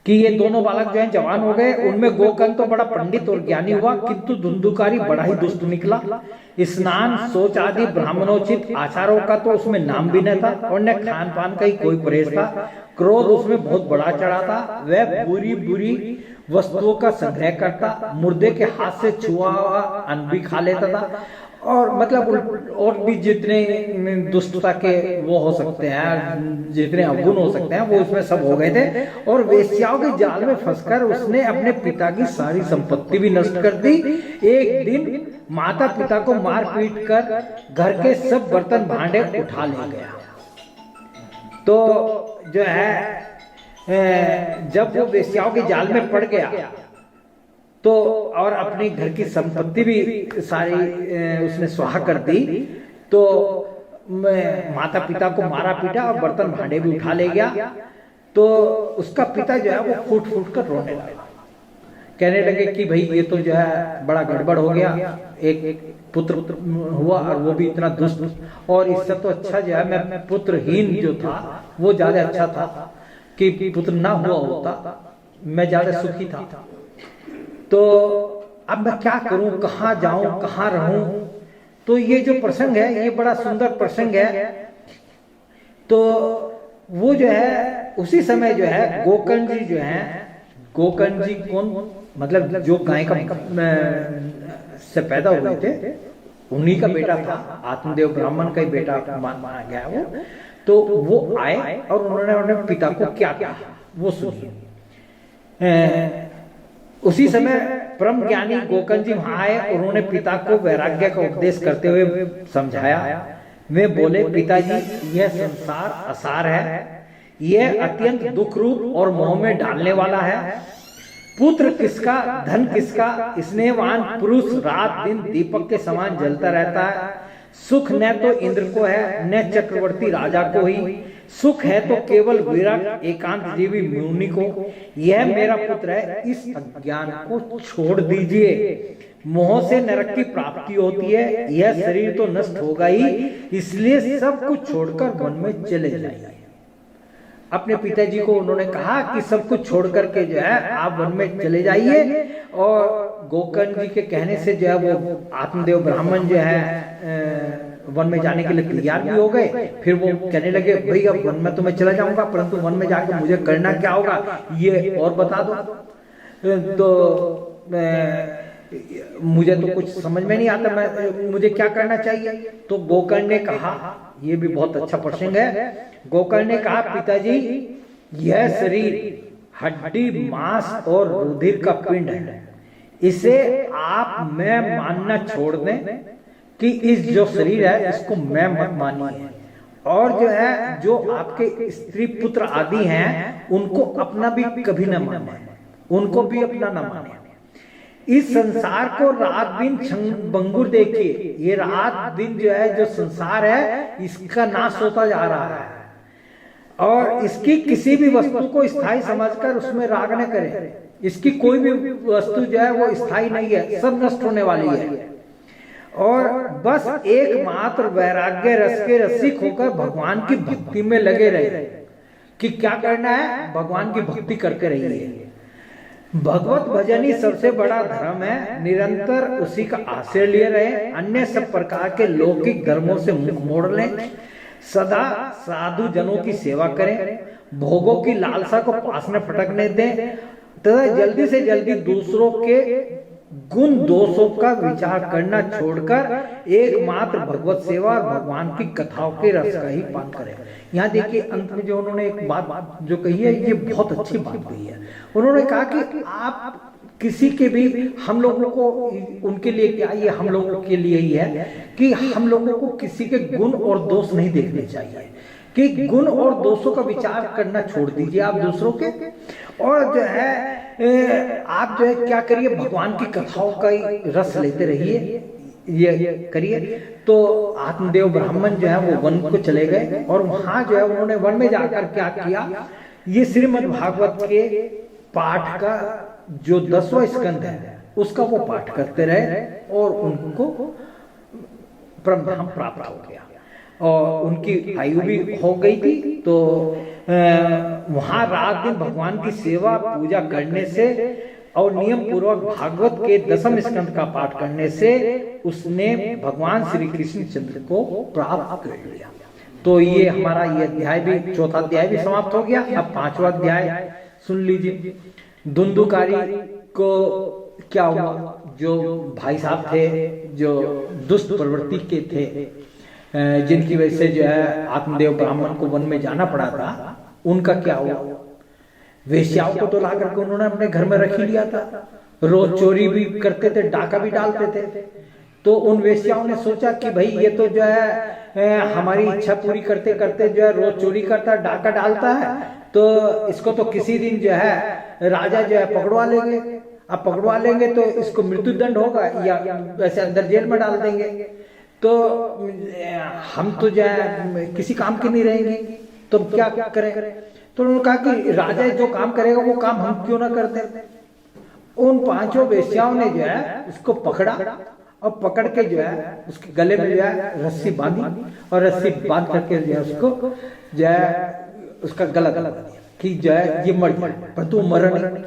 [SPEAKER 1] कि ये दोनों बालक जो हैं जवान हो गए। उनमें गोकर्ण तो बड़ा पंडित और ज्ञानी हुआ, किंतु धुंधुकारी बड़ा ही दुष्ट निकला। स्नान शौच आदि ब्राह्मणोचित आचारों का तो उसमें नाम भी न था और न खान पान का ही कोई परहेज था। क्रोध उसमें बहुत बड़ा चढ़ा था। वह बुरी बुरी वस्तुओं का संग्रह करता, मुर्दे के हाथ से छुआ हुआ अन्न भी खा लेता था और मतलब और भी जितने दुष्टता के वो हो सकते हैं, जितने अवगुण हो सकते हैं वो उसमें सब हो गए थे। और वेश्याओं के जाल में फंसकर उसने अपने पिता की सारी संपत्ति भी नष्ट कर दी। एक दिन माता पिता को मार पीट कर घर के सब बर्तन भांडे उठा ले गया। तो जो है जब वो वेश्याओं के जाल में पड़ गया तो और अपनी घर की संपत्ति भी सारी उसने स्वाहा कर दी। तो माता पिता को मारा पीटा और बर्तन भांडे भी उठा ले गया। तो उसका पिता जो है वो फूट फूट कर रोने लगा, कहने लगे कि भाई ये तो जो है बड़ा गड़बड़ हो गया। एक पुत्र हुआ और वो भी इतना दुष्ट, और इससे तो अच्छा जो है मैं पुत्रहीन जो था वो ज्यादा अच्छा था कि पुत्र ना हुआ होता, मैं ज्यादा सुखी था। तो अब मैं क्या करूं, कहां जाऊं, कहां रहूं। तो ये जो प्रसंग है ये बड़ा सुंदर प्रसंग है। तो वो जो है उसी समय जो है गोकर्ण जी जो है गोकर्ण जी कौन, मतलब जो गाय का से पैदा हुए थे उन्हीं का बेटा था, आत्मदेव ब्राह्मण का ही बेटा माना गया वो। तो वो आए और उन्होंने अपने पिता को क्या कहा वो सुनिए। उसी समय परम ज्ञानी गोकर्ण जी वहां आए, उन्होंने पिता को वैराग्य का उपदेश करते हुए समझाया। वे बोले, पिताजी यह संसार असार है, यह अत्यंत दुख रूप और मोह में डालने वाला है। पुत्र किसका, धन किसका, स्नेहवान पुरुष रात दिन दीपक के समान जलता रहता है। सुख न तो इंद्र को है न चक्रवर्ती राजा को ही, सुख है तो केवल विरक्त एकांत जीवी मुनि को। यह मेरा पुत्र है, इस अज्ञान को छोड़ दीजिए। मोह से नरक की प्राप्ति होती है, यह शरीर तो नष्ट होगा ही, इसलिए सब कुछ छोड़कर वन में चले जाइए। अपने पिताजी को उन्होंने कहा कि सब कुछ छोड़ करके जो है आप वन में चले जाइए। और गोकर्ण जी के कहने से जो है वो आत्मदेव ब्राह्मण जो है वन में जाने के लिए तैयार भी हो गए। फिर वो कहने लगे, भाई अब वन में तो मैं चला जाऊंगा, परंतु वन में जाकर मुझे करना क्या होगा ये और बता दो। तो मुझे तो कुछ समझ में नहीं आता, मुझे क्या करना चाहिए। तो गोकर्ण ने कहा, ये भी बहुत अच्छा प्रसंग है। गोकर्ण ने कहा, पिताजी यह शरीर हड्डी मांस और रुधिर का पिंड है, इसे आप मैं मानना छोड़ दें कि इस जो शरीर है इसको मैं मत मानिए। और जो है जो आपके स्त्री पुत्र आदि हैं उनको अपना भी कभी न माने, उनको भी अपना न माने। इस संसार को रात दिन भंगुर देखिए, ये रात दिन जो है जो संसार है इसका नाश होता जा रहा है। और इसकी किसी भी वस्तु को स्थायी समझकर उसमें राग न करें। इसकी कोई भी वस्तु जो है वो स्थायी नहीं है, सब नष्ट होने वाली है। और बस एकमात्र वैराग्य रस के रसिक होकर भगवान की भक्ति में लगे रहे। कि क्या करना है, भगवान की भक्ति करते रहिए। भगवत भजन ही सबसे बड़ा धर्म है, निरंतर उसी का आश्रय लिए रहे। अन्य सब प्रकार के लौकिक धर्मों से मुख मोड़ लें, सदा साधु जनों की सेवा करें, भोगों की लालसा को पास न फटकने दें, तथा जल्दी से जल्दी दूसरों के गुण दोषों का विचार करना छोड़कर एकमात्र भगवत सेवा और भगवान की कथाओं के रस का ही पान करें। यहाँ देखिए अंत में जो उन्होंने एक बात जो कही है ये बहुत अच्छी बात कही है। उन्होंने कहा कि आप किसी के भी, हम लोगों को उनके लिए क्या, ये हम लोगों के लिए ही है कि हम लोगों को किसी के गुण और दोष नहीं देखने चाहिए, कि गुण और दोषों का विचार करना छोड़ दीजिए आप दूसरों के। और जो है आप जो है क्या करिए, भगवान की कथाओं का रस लेते रहिए, ये करिए। तो आत्मदेव ब्राह्मण जो है वो वन को चले गए और वहां जो है उन्होंने वन में जाकर क्या किया, ये श्रीमद् भागवत के पाठ का जो 10वां स्कंद है उसका वो पाठ करते रहे और उनको परमधाम प्राप्त हो गया। और उनकी आयु भी हो गई थी। तो वहां रात दिन भगवान की सेवा पूजा करने से और नियम पूर्वक भागवत के 10वें स्कंद का पाठ करने से उसने भगवान श्री कृष्ण चंद्र को प्राप्त कर लिया। तो ये हमारा ये अध्याय भी, 4था अध्याय भी समाप्त हो गया। अब 5वां अध्याय सुन लीजिए। धुंधुकारी को क्या हुआ, जो भाई साहब थे जो दुष्ट प्रवृत्ति के थे, जिनकी वजह से जो है आत्मदेव ब्राह्मण को वन में जाना पड़ा था, उनका क्या हुआ। वेश्याओं को तो ला करके उन्होंने अपने घर में रख ही लिया था, रोज चोरी भी करते थे, डाका भी डालते थे। तो उन वेश्याओं ने सोचा कि भाई ये तो जो है हमारी इच्छा पूरी करते करते जो है रोज चोरी करता है, डाका डालता है, तो इसको तो किसी दिन जो है राजा जो है पकड़वा लेंगे। अब पकड़वा लेंगे तो इसको मृत्यु दंड होगा या वैसे अंदर जेल में डाल देंगे। तो हम तो जो है किसी काम के नहीं रहेंगे, तो क्या करें। तो उन्होंने कहा कि राजा जो काम करेगा वो काम हम क्यों ना करते। उन 5 वेश्याओं ने जो है उसको पकड़ा और पकड़ के जो है उसके गले में जो है रस्सी बांधी और रस्सी बांध करके जो है उसको जो है उसका गला दिया कि जो है ये मर जाए, पर तू मरा नहीं।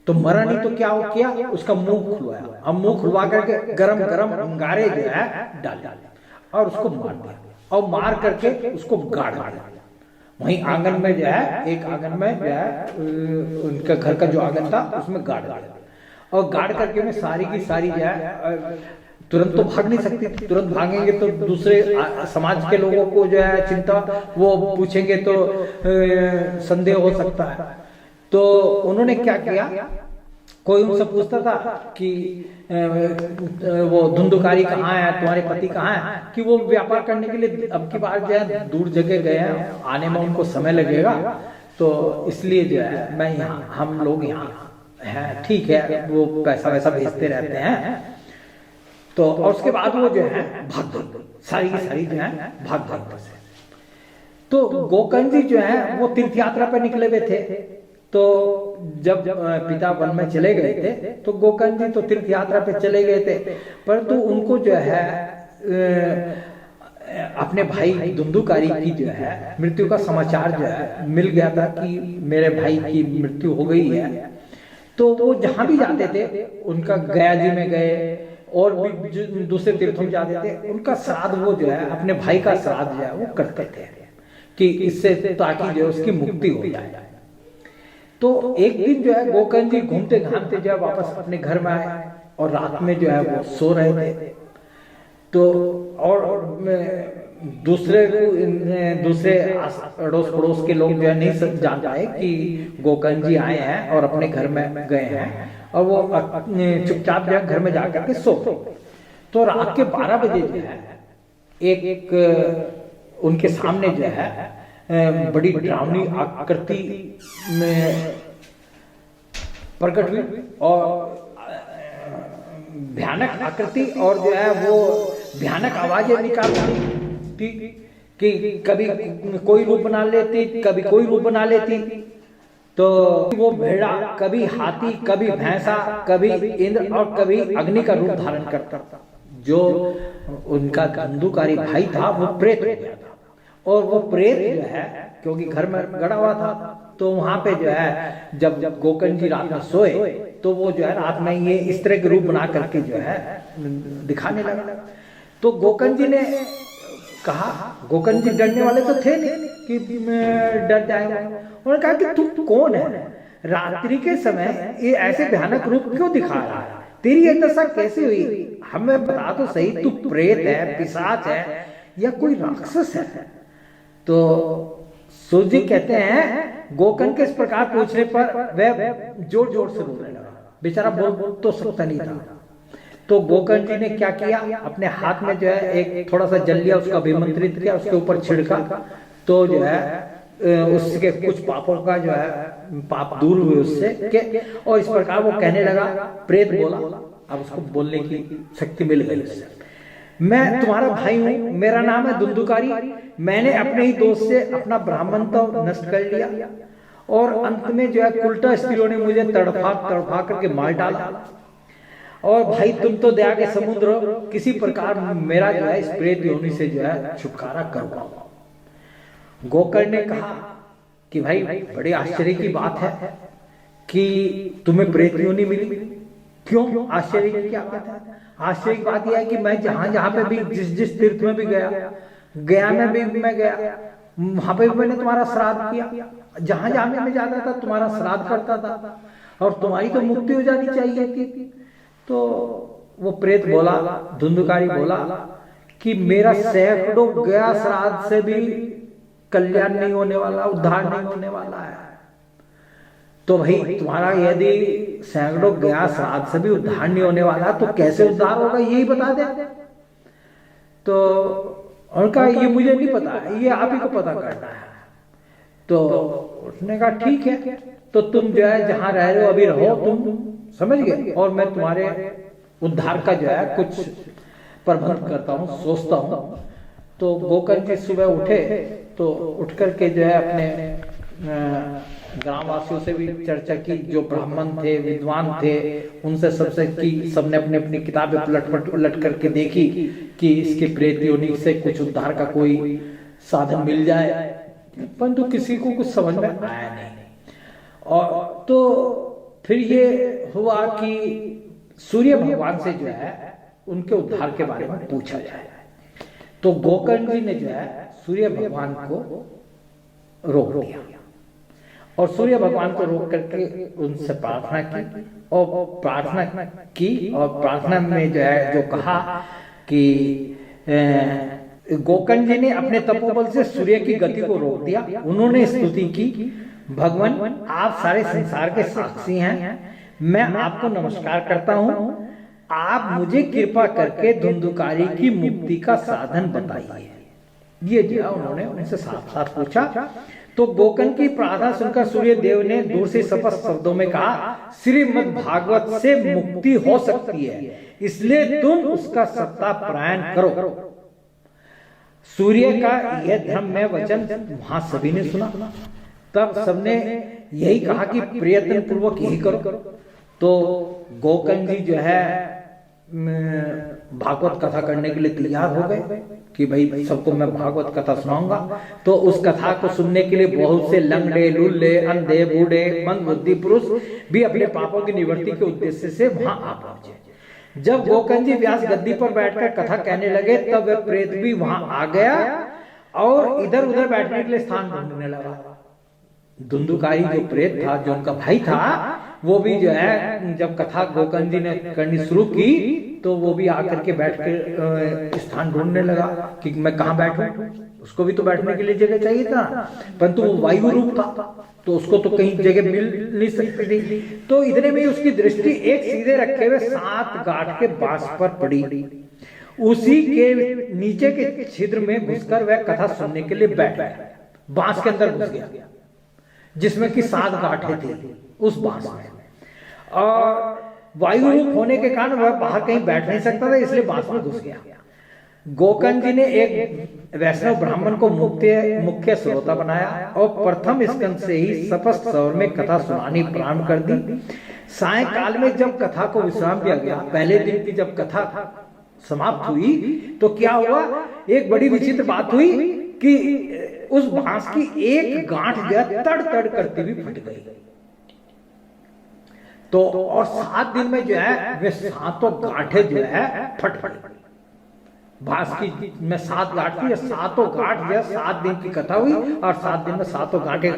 [SPEAKER 1] तो मरा नहीं तो क्या हो किया, उसका मुंह खुलवाया। अब मुंह खुलवा करके गरम गरम अंगारे जो है डाल और उसको मार दिया और मार करके उसको गाड़ दिया। वहीं आंगन में जो है, एक आंगन में जो है उनका घर का जो आंगन था उसमें गाड़ दिया, और गाड़ करके मैं सारी की सारी जो है, तुरंत तो भाग नहीं सकती थी, तुरंत भागेंगे तो दूसरे समाज के लोगों को जो है चिंता, वो पूछेंगे तो संदेह हो सकता है। तो उन्होंने क्या किया, कोई उनसे पूछता था कि वो धुंधुकारी कहाँ है, तुम्हारे पति कहाँ है, कि वो व्यापार करने के लिए अब की बार जो है दूर जगह गए हैं, आने में उनको समय लगेगा, तो इसलिए जो है मैं यहाँ, हम लोग यहाँ हैं, ठीक है, वो पैसा वैसा भेजते रहते हैं। तो और उसके बाद वो जो है भाग गई, सारी की सारी जो है भाग गई से। तो गोकर्ण जी जो है वो तीर्थ यात्रा पर निकले हुए थे। तो जब पिता वन में चले गए थे तो गोकर्ण जी तो तीर्थ यात्रा पे चले गए थे, परंतु उनको जो है अपने भाई धुंधुकारी की जो है मृत्यु का समाचार जो है मिल गया था कि मेरे भाई की मृत्यु हो गई है। तो वो जहां भी जाते थे, उनका गया जी में गए और भी दूसरे तीर्थों में जाते थे, उनका श्राद्ध वो जो है अपने भाई का श्राद्ध जो है वो करते थे कि इससे ताकि जो है उसकी मुक्ति हो जाए। तो एक दिन जो है गोकर्ण जी घूमते घामते जो है वापस अपने घर में आए और रात में जो है वो सो रहे थे। तो और दूसरे अड़ोस पड़ोस के लोग जो है नहीं जान पाए कि गोकर्ण जी आए हैं और अपने घर में गए हैं, और वो चुपचाप जो है घर में जाकर के सो। तो रात के 12 बजे जो है एक उनके सामने जो है बड़ी डरावनी आकृति में प्रकट हुई, और भयानक आकृति, और जो है वो भयानक आवाजें निकालती कि कभी कोई रूप बना लेती, कभी कोई रूप बना लेती। तो वो भेड़ा कभी हाथी, कभी भैंसा, कभी इंद्र और कभी अग्नि का रूप धारण करता। जो उनका धुंधुकारी भाई था वो प्रेत हो गया था, और वो प्रेत जो है क्योंकि घर में गड़ा हुआ था, तो वहां पे जो है जब गोकर्ण जी रात में सोए तो वो जो है रात में ये इस तरह के रूप बना करके जो है दिखाने लगा। तो गोकर्ण जी ने कहा, गोकर्ण जी डरने वाले तो थे नहीं कि डर जाएगा, उन्होंने कहा कि तू कौन है, रात्रि के समय ये ऐसे भयानक रूप क्यों दिखा रहा है, तेरी ये दशा कैसे हुई, हमें बता तो सही, तू प्रेत है, पिशाच है या कोई राक्षस है। तो सूर्य जी कहते हैं गोकर्ण के इस प्रकार पूछने पर वह जोर जोर से रोने लगा, बेचारा बोल तो सकता नहीं था। तो गोकर्ण जी ने क्या किया, अपने हाथ में जो है एक थोड़ा सा जल लिया, उसका अभिमंत्रित किया, उसके ऊपर छिड़का, तो जो है उसके कुछ पापों का जो है पाप दूर हुए उससे के, और इस प्रकार वो कहने लगा, प्रेत बोला, अब उसको बोलने की शक्ति मिल गई उससे, मैं तुम्हारा भाई हूं, मेरा नाम है धुंधुकारी, मैंने अपने ही दोस्त से अपना ब्राह्मणत्व नष्ट कर लिया, और अंत में जो है उल्टा स्त्रियों ने मुझे तड़फा करके मार डाला, और भाई तुम तो दया के समुद्र हो, किसी प्रकार मेरा जो है इस प्रेत योनि से जो है छुटकारा करवाओ। गोकर्ण ने कहा कि भाई बड़े आश्चर्य की बात है कि तुम्हें प्रेत योनि मिली, क्यों, आश्चर्य की क्या बात है? आश्चर्य की बात यह है कि मैं जहां पे भी जिस तीर्थ में भी गया में भी मैं गया, वहां पे भी मैंने तुम्हारा श्राद्ध किया, जहां मैं जाता था तुम्हारा श्राद्ध करता था, और तुम्हारी तो मुक्ति हो जानी चाहिए थी। तो वो प्रेत बोला, धुंधुकारी बोला कि मेरा सैकड़ों गया श्राद्ध से भी कल्याण नहीं होने वाला, उद्धार नहीं होने वाला है। तो भाई तुम्हारा यदि सैकड़ों गया श्राद्ध से भी उद्धार नहीं होने वाला, तो कैसे उद्धार होगा यही बता दे। तो उनका ये मुझे नहीं पता, ये आप ही को पता करना है। तो उसने कहा ठीक है, तो तुम जो है जहां रह रहे हो अभी रहो, तुम समझ गए, और मैं तुम्हारे उद्धार का जो है कुछ प्रबंध करता हूँ, सोचता हूँ। तो गोकर्ण जी सुबह उठे, तो उठ करके जो है अपने ग्रामवासियों से भी चर्चा की, जो ब्राह्मण थे, विद्वान थे, उनसे सबसे की, सबने अपनी अपनी किताबें उलट करके देखी कि इसके प्रेत योनि से कुछ उद्धार का कोई साधन मिल जाए, परंतु किसी को कुछ समझ में आया नहीं। और तो फिर ये हुआ कि सूर्य भगवान से जो है उनके उद्धार के बारे में पूछा जाए। तो गोकर्ण जी ने जो है सूर्य भगवान को रोक दिया और सूर्य भगवान को रोक करके उनसे प्रार्थना की और प्रार्थना में जो है जो कहा कि गोकर्ण जी ने अपने तपोबल से सूर्य की गति को रोक दिया। उन्होंने स्तुति की, भगवान आप सारे संसार के साक्षी हैं, मैं आपको नमस्कार करता हूं, आप मुझे कृपा करके धुंधुकारी की मुक्ति का साधन बताइए। ये जो उन्होंने उनसे साफ साफ पूछा। तो गोकर्ण की प्रार्थना सुनकर सूर्य देव ने दूर से स्पष्ट शब्दों में कहा, श्रीमद् भागवत से मुक्ति हो सकती है, इसलिए तुम उसका सत्ता प्रयाण करो। सूर्य का यह धर्ममय वचन वहां सभी ने सुना। तब सबने यही कहा कि प्रयत्न पूर्वक यही करो। तो गोकर्ण जी जो है भागवत कथा करने के लिए तैयार हो गए कि भाई सबको मैं भागवत कथा सुनाऊंगा। तो उस कथा को सुनने के लिए बहुत से लंगड़े, लुल्ले, अंधे, बूढ़े, मंदबुद्धि पुरुष भी अपने पापों की निवृत्ति के उद्देश्य से वहां आ पहुंचे। जब गोकर्ण जी व्यास गद्दी पर बैठकर कथा कहने लगे तब वह प्रेत भी वहां आ गया और इधर उधर बैठने के लिए स्थान ढूंढने लगा। धुंधुकारी जो प्रेत था, जो उनका भाई था, वो भी जो है जब कथा गोकर्ण जी ने करनी शुरू की तो वो भी आकर के बैठ कर स्थान ढूंढने लगा कि मैं कहाँ बैठूं। उसको भी तो बैठने के लिए जगह चाहिए था, परंतु वो वायु रूप था तो उसको तो कहीं जगह मिल नहीं सकती थी। तो इतने में उसकी दृष्टि एक सीधे रखे हुए 7 गांठ के बांस पर पड़ी। उसी के नीचे के छिद्र में घुसकर वह कथा सुनने के लिए बैठ गया। बांस के अंदर घुस गया जिसमें कि 7 गांठें थी उस बांस में, और वायु रूप होने के कारण वह बाहर कहीं बैठ नहीं सकता था, इसलिए बांस में घुस गया। गोकर्ण जी ने एक वैष्णव ब्राह्मण को मुख्य श्रोता बनाया और प्रथम स्कंद से ही स्पष्ट स्वर में कथा सुनानी प्रारंभ कर दी। सायंकाल में जब कथा को विश्राम दिया गया, पहले दिन की जब कथा समाप्त हुई तो क्या हुआ, एक बड़ी विचित्र बात हुई कि उस बांस की एक गांठ जो है तड़ तड़ करती हुई फट गई। तो और 7 दिन में जो है वे 7 गांठें जो है फट पड़ी। बांस की में 7 गांठ थी, 7 गांठ जो है 7 दिन की कथा हुई और 7 दिन में 7 गांठें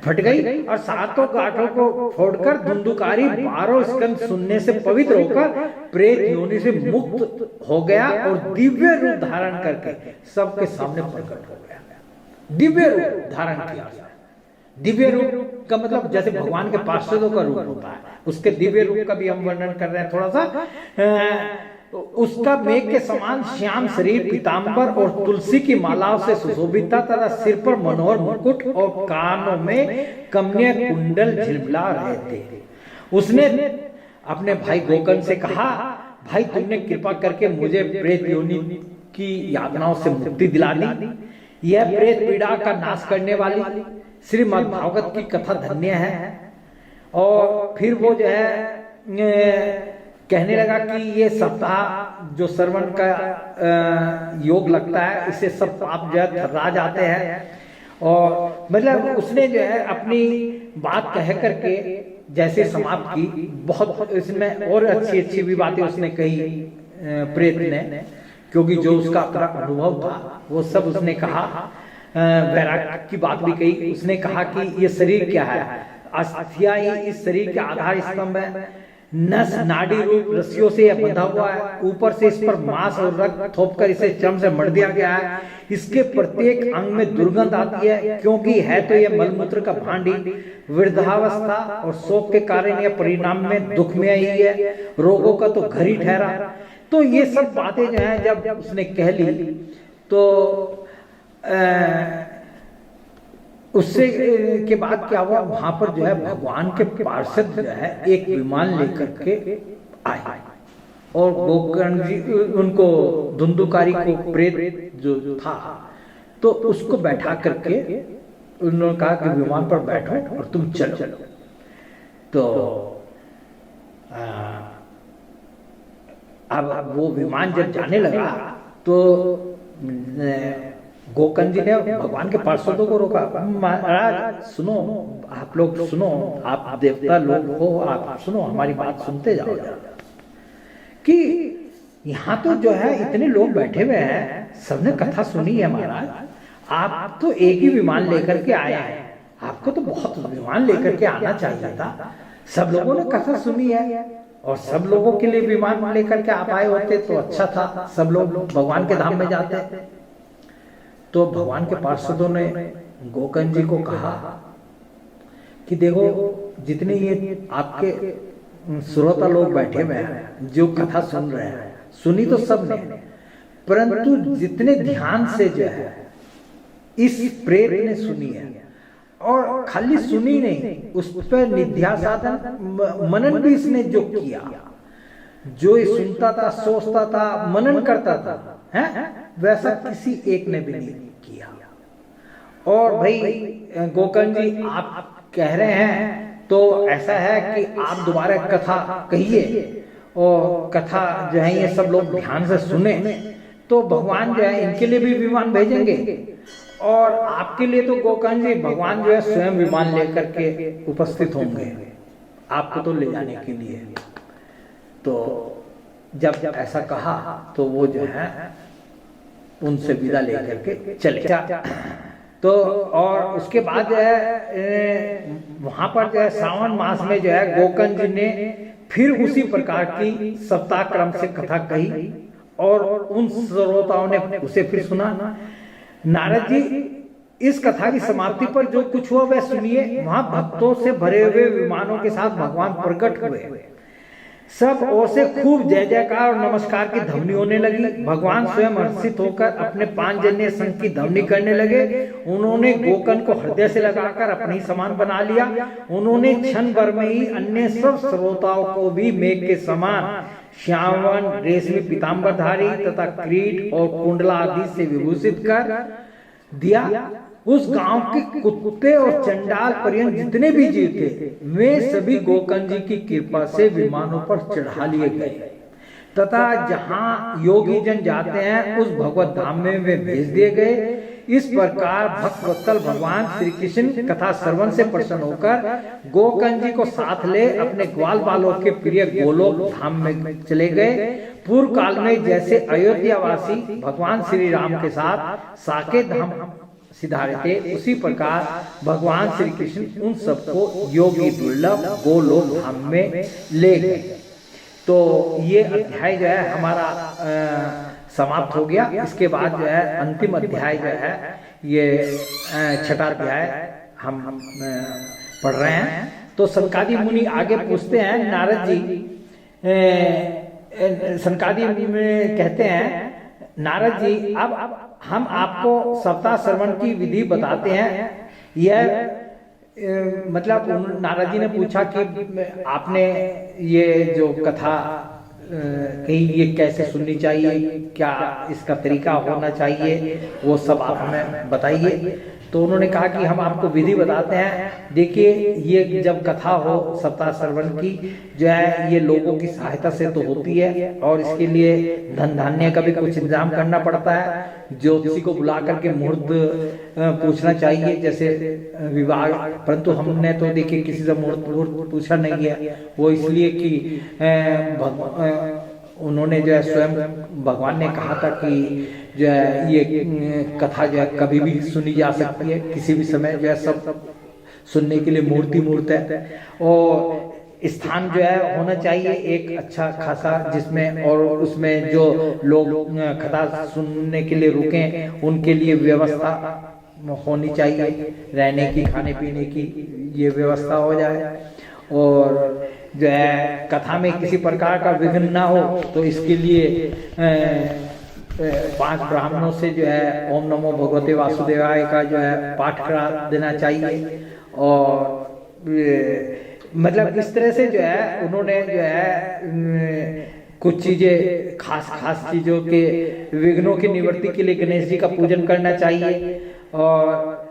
[SPEAKER 1] फट गई और 7 गांठों को फोड़कर धुंधुकारी 12 स्कंद सुनने से पवित्र होकर प्रेत योनि से मुक्त हो गया और दिव्य रूप धारण करके सबके सामने प्रकट हो गया। दिव्य रूप धारण किया। दिव्य रूप का मतलब जैसे भगवान के पार्षदों का रूप होता है, उसके दिव्य रूप का भी हम वर्णन कर रहे हैं थोड़ा सा। उसका मेघ के समान श्याम शरीर, पीतांबर और तुलसी की मालाओं से सुशोभित था तथा सिर पर मनोहर मुकुट और कानों में कमनीय कुंडल झिलमिला रहे थे। उसने अपने भाई गोकर्ण से कहा, भाई तुमने कृपा करके मुझे प्रेत योनि की यातनाओं से मुक्ति दिला दी। यह प्रेत पीड़ा का नाश करने वाली श्रीमद् भागवत की कथा धन्य है। और फिर वो जो है कहने लगा कि ये सप्ताह जो श्रवण का योग लगता है, इससे सब पाप जो है थर्रा जाते हैं। और मतलब उसने जो है अपनी बात कह करके जैसे समाप्त की, बहुत इसमें और अच्छी अच्छी भी बातें उसने कही प्रेत ने, क्योंकि जो उसका अपना अनुभव था वो सब उसने कहा। वैराग्य की बात भी कही। उसने कहा कि ये शरीर क्या है, अस्थियां ही इस शरीर के आधार स्तंभ है, नस नाड़ी रूप रस्सियों से यह बंधा हुआ है, ऊपर से इस पर मांस और रक्त थोपकर इसे चर्म से मढ़ दिया गया है। इसके प्रत्येक अंग में दुर्गंध आती है, क्योंकि है तो यह मलमूत्र का भांडी। वृद्धावस्था और शोक के कारण यह परिणाम में दुखमय ही है, रोगों का तो घर ही ठहरा। तो ये सब बातें जो है जब उसने कह ली तो उससे के बाद क्या हुआ, वहां पर जो है भगवान के पार्षद जो है एक विमान लेकर के आए और गोकर्ण जी उनको धुंधुकारी को प्रेत जो था तो उसको बैठा करके उन्होंने कहा कि विमान पर बैठो और तुम चलो। तो अब वो विमान जब जाने लगा तो गोकर्ण जी ने भगवान के पार्षदों को रोका, महाराज सुनो, आप लोग सुनो, आप देवता लोग हो, आप सुनो, हमारी बात सुनते जाओ कि यहाँ तो जो है इतने लोग बैठे हुए हैं, सबने कथा सुनी है महाराज, आप तो एक ही विमान लेकर के आए हैं, आपको तो बहुत विमान लेकर के आना चाहिए था। सब लोगों ने कथा सुनी है और सब लोगों के लिए विमान लेकर के आप आए होते तो अच्छा था, सब लोग भगवान के धाम में जाते। तो भगवान के पार्षदों ने गोकर्ण जी को कहा कि देखो, जितने ये आपके श्रोता लोग बैठे हुए हैं जो कथा सुन रहे हैं, सुनी तो सब ने, परंतु जितने ध्यान से जो है इस प्रेत ने सुनी है, और खाली सुनी नहीं, उस पर निध्यासाधन मनन भी इसने जो किया, जो ये सुनता था, सोचता था, मनन करता था, है वैसा किसी एक ने भी नहीं किया। और भाई गोकर्ण जी आप कह रहे हैं तो ऐसा है कि आप दोबारा कथा कहिए और कथा जो है ये सब लोग ध्यान से सुने, तो भगवान जो है इनके लिए भी विमान भेजेंगे, और आपके लिए तो गोकर्ण जी भगवान जो है स्वयं विमान लेकर के उपस्थित होंगे आपको तो ले जाने के लिए। तो जब ऐसा कहा तो वो जो है उनसे विदा लेकर के चले। तो और उसके बाद जो है वहां पर जो है श्रावण मास में जो है गोकर्ण जी ने फिर उसी प्रकार की सप्ताह क्रम से कथा कही, और उन श्रोताओं ने उसे फिर सुना। नारद जी इस कथा की समाप्ति पर जो कुछ हुआ वह सुनिए। वहां भक्तों से भरे हुए विमानों के साथ भगवान प्रकट हुए, सब ओर से खूब जय जयकार और नमस्कार की ध्वनि होने लगी। भगवान स्वयं हर्षित होकर अपने पांचजन्य संघ की ध्वनि करने लगे। उन्होंने गोकर्ण को हृदय से लगाकर अपने ही समान बना लिया। उन्होंने क्षण भर में ही अन्य सब श्रोताओं को भी मेघ के समान श्यामवन, रेशमी पीताम्बरधारी तथा क्रीट और कुंडला आदि से विभूषित कर दिया। उस गांव के कुत्ते और चंडाल पर्यंत जितने भी जीव थे वे सभी गोकर्ण जी की कृपा से विमानों पर चढ़ा लिए गए तथा जहां योगी जन जाते हैं उस भगवत धाम में वे भेज दिए गए। इस प्रकार भक्तवत्सल भगवान श्री कृष्ण कथा श्रवण से प्रसन्न होकर गोकर्ण जी को साथ ले अपने ग्वाल बालों के प्रिय गोलोक धाम में चले गए। पूर्व काल में जैसे अयोध्यावासी भगवान श्री राम के साथ साकेत धाम सिधारे थे, उसी प्रकार भगवान श्री कृष्ण उन सबको योगी दुर्लभ गोलोक धाम में ले गए। तो ये अध्याय जो है हमारा समाप्त हो गया। इसके बाद जो है अंतिम अध्याय जो है ये छठा अध्याय हम पढ़ रहे हैं। तो सनकादि मुनि आगे पूछते हैं, नारद जी सनकादि मुनि कहते हैं, नारद जी अब हम आपको सप्ताह श्रवण की विधि बताते हैं। यह मतलब नारद जी ने पूछा कि आपने ये जो कथा कही ये कैसे सुननी चाहिए, क्या इसका तरीका होना चाहिए, वो सब आप हमें बताइए। तो उन्होंने कहा कि हम आपको विधि बताते हैं। देखिए, ये जब कथा हो सप्ताह श्रवण की जो है ये लोगों की सहायता से तो होती है, और इसके लिए धन धान्य का भी कुछ इंतजाम करना पड़ता है। ज्योतिषी को बुला करके मुहूर्त पूछना चाहिए, जैसे विवाह, परंतु हमने तो देखिए किसी से मुहूर्त पूछा नहीं है। वो इसलिए कि उन्होंने जो है स्वयं भगवान ने कहा था कि जो है ये कथा जो है कभी भी सुनी जा सकती है, किसी भी समय जो है सब सुनने के लिए मूर्त है। और स्थान जो है होना चाहिए एक अच्छा खासा, जिसमें और उसमें जो लोग कथा सुनने के लिए रुके उनके लिए व्यवस्था होनी चाहिए, रहने की, खाने पीने की ये व्यवस्था हो जाए। और जो है कथा में किसी प्रकार का विघ्न ना हो, तो इसके लिए 5 ब्राह्मणों से जो है ओम नमो भगवते वासुदेवाय का जो है पाठ करा देना चाहिए। और मतलब इस तरह से जो है उन्होंने जो है कुछ चीजें खास चीजों के विघ्नों की निवृत्ति के लिए गणेश जी का पूजन करना चाहिए। और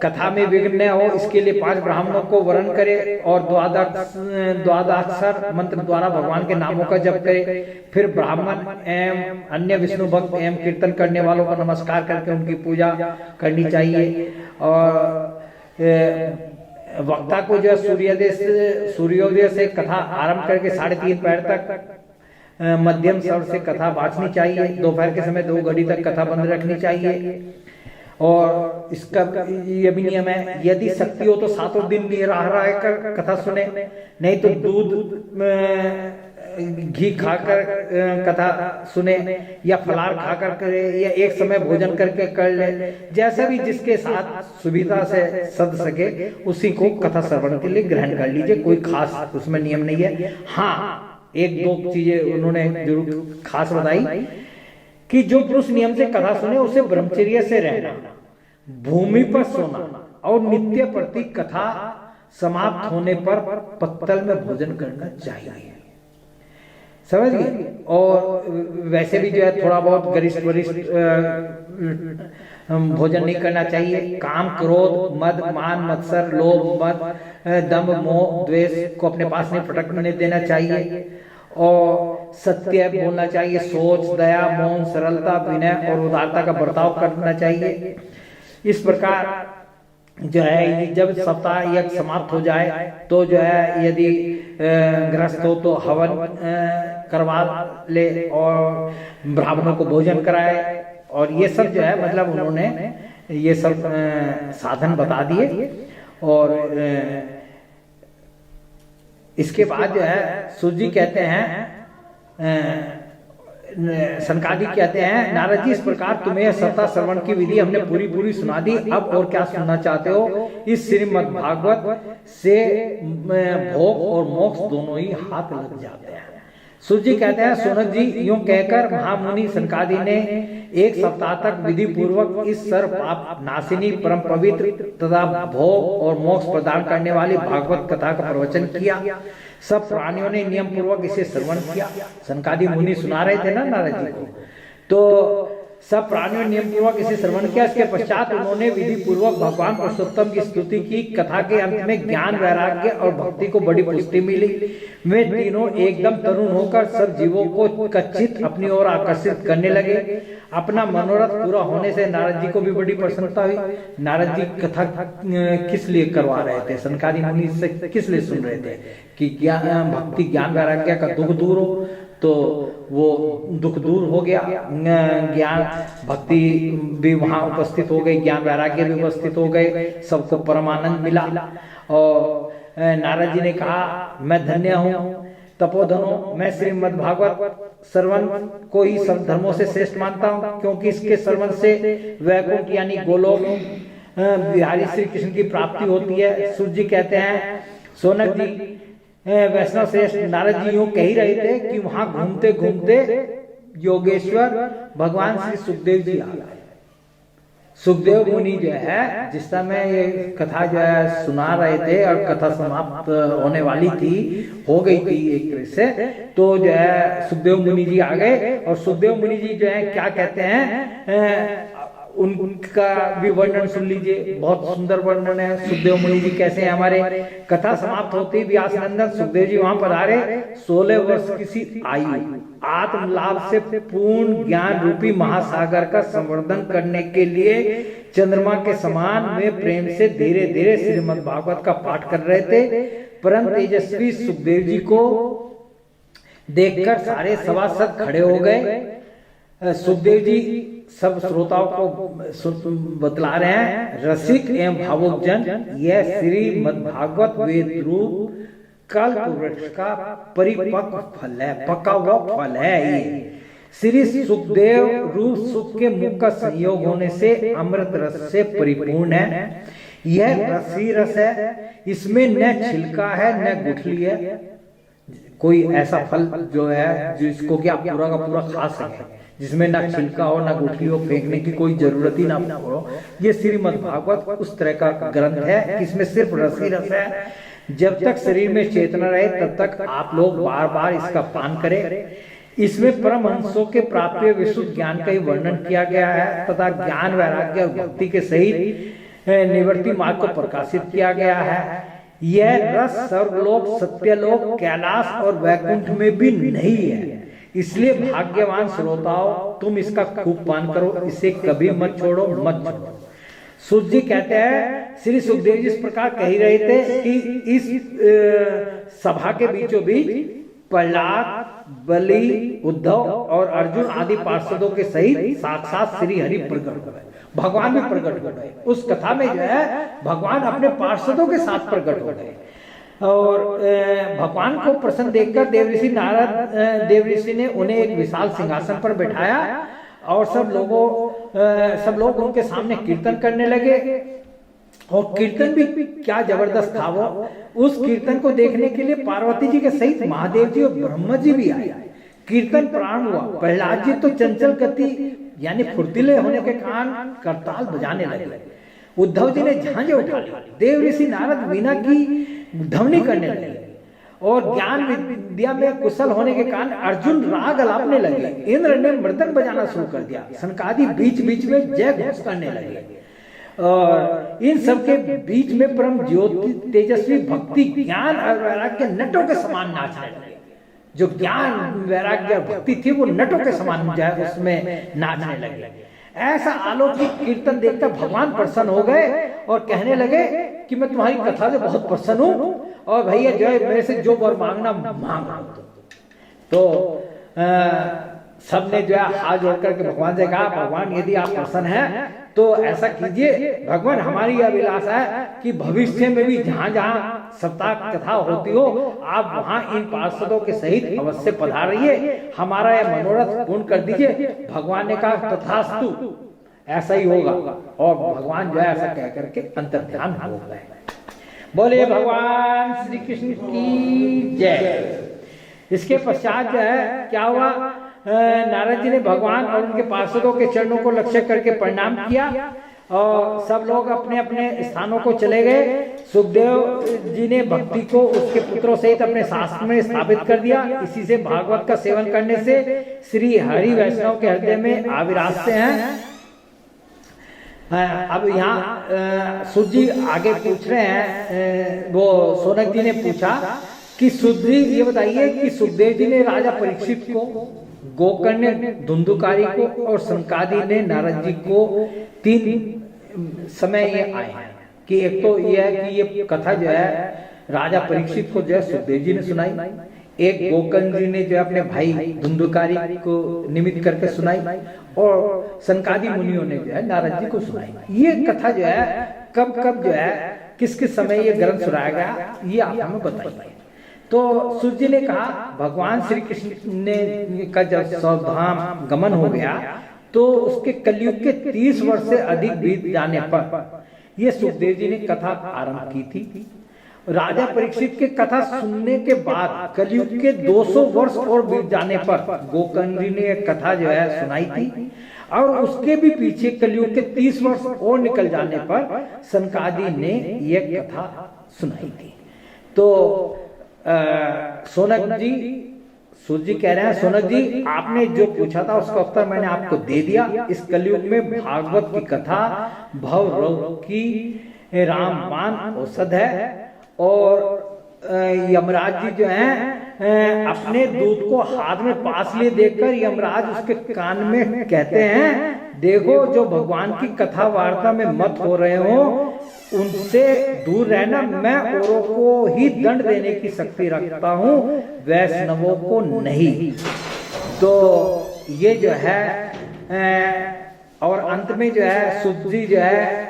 [SPEAKER 1] कथा में विघ्न न हो इसके लिए 5 ब्राह्मणों को वरण करे और द्वादशाक्षर मंत्र द्वारा भगवान के नामों का जप करे। फिर ब्राह्मण एवं अन्य विष्णु भक्त एवं कीर्तन करने वालों को नमस्कार करके उनकी पूजा करनी चाहिए। और वक्ता को जो सूर्योदय से कथा आरंभ करके 3:30 पैर तक मध्यम स्वर से कथा बांटनी चाहिए। दोपहर के समय 2 घड़ी तक कथा बंद रखनी चाहिए। और इसका ये भी नियम है, यदि शक्ति हो तो 7 दिन निराहार रहकर कथा सुने, नहीं तो दूध घी खाकर कथा सुने, या फलाहार खाकर करे, या एक समय भोजन करके कर ले, जैसा भी जिसके साथ सुविधा से सद सके उसी को कथा श्रवण के लिए ग्रहण कर लीजिए। कोई खास उसमें नियम नहीं है। हाँ, 1-2 चीजें उन्होंने जरूर खास बताई कि जो पुरुष नियम से कथा सुने उसे ब्रह्मचर्य से रहना, भूमि पर सोना और नित्य प्रति कथा समाप्त होने पर पत्तल में भोजन करना चाहिए। समझ गए। और वैसे भी जो है थोड़ा बहुत गरिष्ठ वरिष्ठ भोजन नहीं करना चाहिए। काम, क्रोध, मद, मान, मत्सर, लोभ, मद, दंभ, मोह, द्वेष को अपने पास नहीं फटकने देना चाहिए, और सत्य बोलना चाहिए। सोच, दया, मौन, सरलता, विनय और उदारता का बर्ताव करना चाहिए। इस प्रकार जो है जब सप्ताह यज्ञ समाप्त हो जाए तो जो है यदि गृहस्थ हो तो हवन करवा ले और ब्राह्मणों को भोजन कराए, और ये सब जो है मतलब उन्होंने ये सब साधन बता दिए। और इसके बाद जो है सूर्य जी कहते हैं, सनकादिक कहते हैं, नारद जी इस प्रकार तुम्हें सप्ताह श्रवण की विधि हमने पूरी सुना दी, अब और क्या सुनना चाहते हो। इस श्रीमद् भागवत से भोग और मोक्ष दोनों ही हाथ लग जाते हैं। सूर्य जी कहते हैं, सोनक जी यूं कहकर महामुनि सनकादि ने 1 सप्ताह तक विधि पूर्वक इस सर्व पाप नाशिनी परम पवित्र तथा भोग और मोक्ष प्रदान करने वाली भागवत कथा का प्रवचन किया। सब प्राणियों ने नियम पूर्वक इसे श्रवण किया। सनकादि मुनि सुना रहे थे ना नारद जी को, तो सब प्राणियों ने नियम पूर्वक इसे श्रवण किया। इसके पश्चात उन्होंने विधि पूर्वक भगवान पुरुषोत्तम की स्तुति की। कथा के अंत में ज्ञान, वैराग्य और भक्ति को बड़ी पुष्टि मिली। वे तीनों एकदम तरुण होकर सब जीवों को कच्चित अपनी ओर आकर्षित करने लगे। अपना मनोरथ पूरा होने से नारद जी को भी बड़ी प्रसन्नता हुई। नारद जी कथा किस लिए करवा रहे थे, सनकादि मुनि से किस लिए सुन रहे थे कि ज्ञान, भक्ति, ज्ञान, वैराग्य का दुख दूर हो, तो वो दुख दूर हो गया। ज्ञान भक्ति भी वहां उपस्थित हो गई, ज्ञान वैराग्य भी उपस्थित हो गए, सबको परमानंद मिला। और नारद जी ने कहा, मैं धन्य हूँ तपोधनो, मैं श्रीमद् भागवत श्रवण को ही सब धर्मों से श्रेष्ठ मानता हूँ, क्योंकि इसके श्रवण से वैकुंठ यानी गोलोक बिहारी श्री कृष्ण की प्राप्ति होती है। सूर्य जी कहते हैं, सोनक जी वैष्णव श्रेष्ठ नारद जी यूं कह ही रहे थे कि वहां घूमते घूमते योगेश्वर भगवान श्री सुखदेव जी आ गए। सुखदेव मुनि जो है जिस समय ये कथा जो है सुना रहे थे और कथा समाप्त होने वाली थी, हो गई थी एक तरह से, तो जो है सुखदेव मुनि जी आ गए। और सुखदेव मुनि जी जो है क्या कहते हैं, उनका भी वर्णन सुन लीजिए, बहुत सुंदर वर्णन है। सुखदेव मुनि जी कैसे हैं हमारे। कथा समाप्त होती व्यास नंदन सुखदेव जी वहां पर आ रहे। 16 वर्ष की सी आयु, आत्म लाभ से पूर्ण ज्ञान रूपी महासागर का संवर्धन करने के लिए चंद्रमा के समान वे प्रेम से धीरे धीरे श्रीमद् भागवत का पाठ कर रहे थे। परम तेजस्वी सुखदेव जी को देखकर सारे सभासद खड़े हो गए। सुखदेव जी सब श्रोताओं को बतला रहे हैं, रसिक एवं भावुक जन, यह श्रीमद् भागवत वेद रूप कल्प वृक्ष का परिपक्व फल है, पका हुआ फल है। ये श्री सुखदेव रूप सुख के मुख का संयोग होने से अमृत रस से परिपूर्ण है। यह रसी रस है, इसमें न छिलका है न गुठली है। कोई ऐसा फल जो है जिसको कि आप पूरा का पूरा खा सके, जिसमें ना छिलका हो ना गुठली हो, फेंकने की कोई जरूरत ही ना हो। ये श्रीमद् भागवत उस तरह का ग्रंथ है कि इसमें सिर्फ रस ही रस है। जब तक शरीर में चेतना रहे तब तक आप लोग बार बार इसका पान करें। इसमें परमहंसों के प्राप्य विशुद्ध ज्ञान का ही वर्णन किया गया है तथा ज्ञान, वैराग्य और भक्ति के सहित निवृत्ति मार्ग को प्रकाशित किया गया है। यह रस सर्वलोक, सत्यलोक, कैलाश और वैकुंठ में भी नहीं है। इसलिए भाग्यवान श्रोताओं, तुम इसका खूब पान करो, इसे कभी मत छोड़ो, मत छोड़ो। सूर्य जी कहते हैं, श्री सुखदेव जी इस प्रकार कह ही रहे थे कि इस सभा के बीचों बीच प्रहलाद, बलि, उद्धव और अर्जुन आदि पार्षदों के सहित साक्षात श्री हरि प्रकट हो गए। भगवान भी प्रकट हो गए उस कथा में जो है, भगवान अपने पार्षदों के साथ प्रकट हो गए। और भगवान को प्रसन्न देखकर देव ऋषि ने उन्हें एक विशाल सिंहासन पर बैठाया और सब लोग उनके सामने कीर्तन करने लगे। और कीर्तन भी क्या जबरदस्त था वो। उस कीर्तन को देखने के लिए पार्वती जी के सहित महादेव जी और ब्रह्मा जी भी आए। कीर्तन प्रारंभ हुआ। प्रहलाद जी तो चंचल गति यानी फुर्तीले होने के कारण करताल बजाने लगे। उद्धव जी ने झांझे उठा ली। देव ऋषि नारद वीणा की ध्वनि करने लगे और ज्ञान विद्या में कुशल होने के कारण अर्जुन राग अलापने लगे। इंद्र ने मृदंग बजाना शुरू कर दिया। सनकादि बीच बीच में जय घोष करने लगे। और इन सब के बीच में परम ज्योति तेजस्वी भक्ति ज्ञान और वैराग्य के नटों के समान नाचने लगे। जो ज्ञान वैराग्य भक्ति थी वो नटों के समान उसमें नाचने लगे। ऐसा अलौकिक कीर्तन देखकर भगवान प्रसन्न हो गए और कहने लगे कि मैं तुम्हारी कथा से बहुत प्रसन्न हूं और भैया जो है मेरे से जो वर मांगना मांग। तो सबने जो है हाथ जोड़ करके भगवान से कहा, भगवान यदि आप प्रसन्न हैं तो ऐसा कीजिए, भगवान हमारी यह अभिलाषा है कि भविष्य में भी जहां जहां सप्ताह कथा होती हो आप वहां इन पार्षदों के सहित अवश्य पधारिए, हमारा यह मनोरथ पूर्ण कर दीजिए। भगवान ने कहा तथास्तु, ऐसा ही होगा। और भगवान जो है ऐसा कह करके अंतर्ध्यान हो गए। बोले भगवान श्री कृष्ण की जय। इसके पश्चात जो है क्या हुआ, नारद जी ने भगवान और उनके पार्षदों के चरणों को लक्ष्य करके प्रणाम किया और सब लोग अपने अपने स्थानों को चले गए। सुखदेव जी ने भक्ति को उसके पुत्रों सहित अपने शास्त्र में स्थापित कर दिया। इसी से भागवत का सेवन करने से श्री हरि वैष्णव के हृदय में आविराजते हैं। अब यहाँ सूत जी आगे पूछ रहे हैं, वो सोनक जी ने पूछा कि सूत जी ये बताइए कि सुखदेव जी ने राजा परीक्षित को, गोकर्ण ने धुंधुकारी को और सनकादि ने नारद जी को 3 समय ये आए हैं कि एक तो ये है कि ये कथा जो है राजा परीक्षित को जो है सुखदेव जी ने सुनाई, एक गोकर्ण जी ने जो है अपने भाई धुंधुकारी को निमित्त करके सुनाई और सनकादि मुनियों ने जो है नारद जी को सुनाई। ये कथा जो है कब कब जो है किस किस समय ये ग्रंथ सुनाया गया ये आप हमें बताइए। तो सूत जी ने कहा भगवान श्री कृष्ण ने का जब स्वधाम गमन हो गया तो उसके कलयुग के 30 वर्ष से अधिक बीत जाने पर ये सुखदेव जी ने कथा आरंभ की थी। राजा परीक्षित के कथा सुनने के बाद कलयुग के 200 वर्ष और बीत जाने पर गोकर्ण जी ने एक कथा जो है सुनाई थी और उसके भी पीछे कलयुग के 30 वर्ष और निकल जाने पर सनकादि ने यह कथा सुनाई थी। तो सोनक जी, सूत जी कह रहे हैं सोनक जी आपने जो पूछा था उसका उत्तर मैंने आपको दे दिया। इस कलयुग में भागवत की कथा भव रोग की रामबाण औषध है और यमराज जी जो हैं अपने दूत को हाथ में पास लिए देखकर यमराज उसके कान में कहते हैं देखो जो भगवान की कथा वार्ता में मत हो रहे हो उनसे दूर रहना, मैं औरों को ही दंड देने की शक्ति रखता हूँ वैष्णवों को नहीं। तो ये जो है और अंत में जो है सूत जी जो है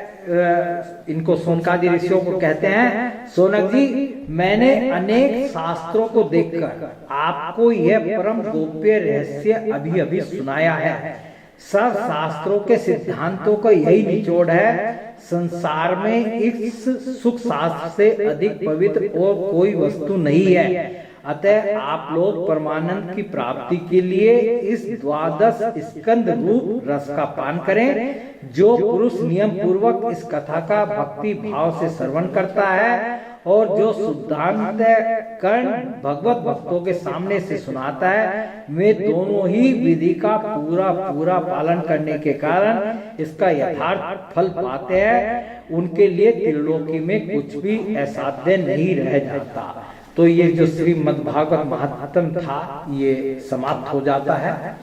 [SPEAKER 1] इनको सोनकादि ऋषियों को कहते हैं सोनक जी मैंने अनेक शास्त्रों को देखकर आपको यह परम गोप्य रहस्य अभी अभी सुनाया है। सब शास्त्रों के सिद्धांतों का यही निचोड़ है, संसार में इस सुख शास्त्र से अधिक पवित्र और कोई वस्तु नहीं है। अतः आप लोग परमानंद की प्राप्ति के लिए इस 12 स्कंद रूप रस का पान करें। जो पुरुष नियम पूर्वक इस कथा का भक्ति भाव से श्रवण करता है और जो शुद्धांत कर्ण भगवत भक्तों के सामने से सुनाता है वे दोनों ही विधि का पूरा पालन करने के कारण इसका यथार्थ फल पाते हैं। उनके लिए त्रिलोकी में कुछ भी असाध्य नहीं रह जाता। तो ये जो श्रीमद्भागवत महात्म था ये समाप्त हो जाता है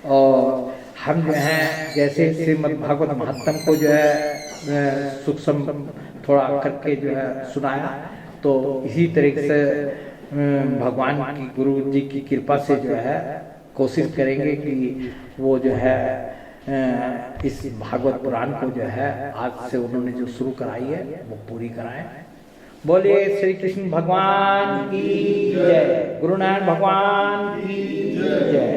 [SPEAKER 1] और हम जो है जैसे श्रीमद्भागवत महात्म को जो है सूक्ष्म थोड़ा करके जो है सुनाया तो इसी तरीके से भगवान की, गुरु जी की कृपा से जो है कोशिश करेंगे कि वो जो है इस भागवत पुराण को जो है आज से उन्होंने जो शुरू कराई है वो पूरी कराएं। बोलिए श्री कृष्ण भगवान की जय, गुरु नानक भगवान की जय।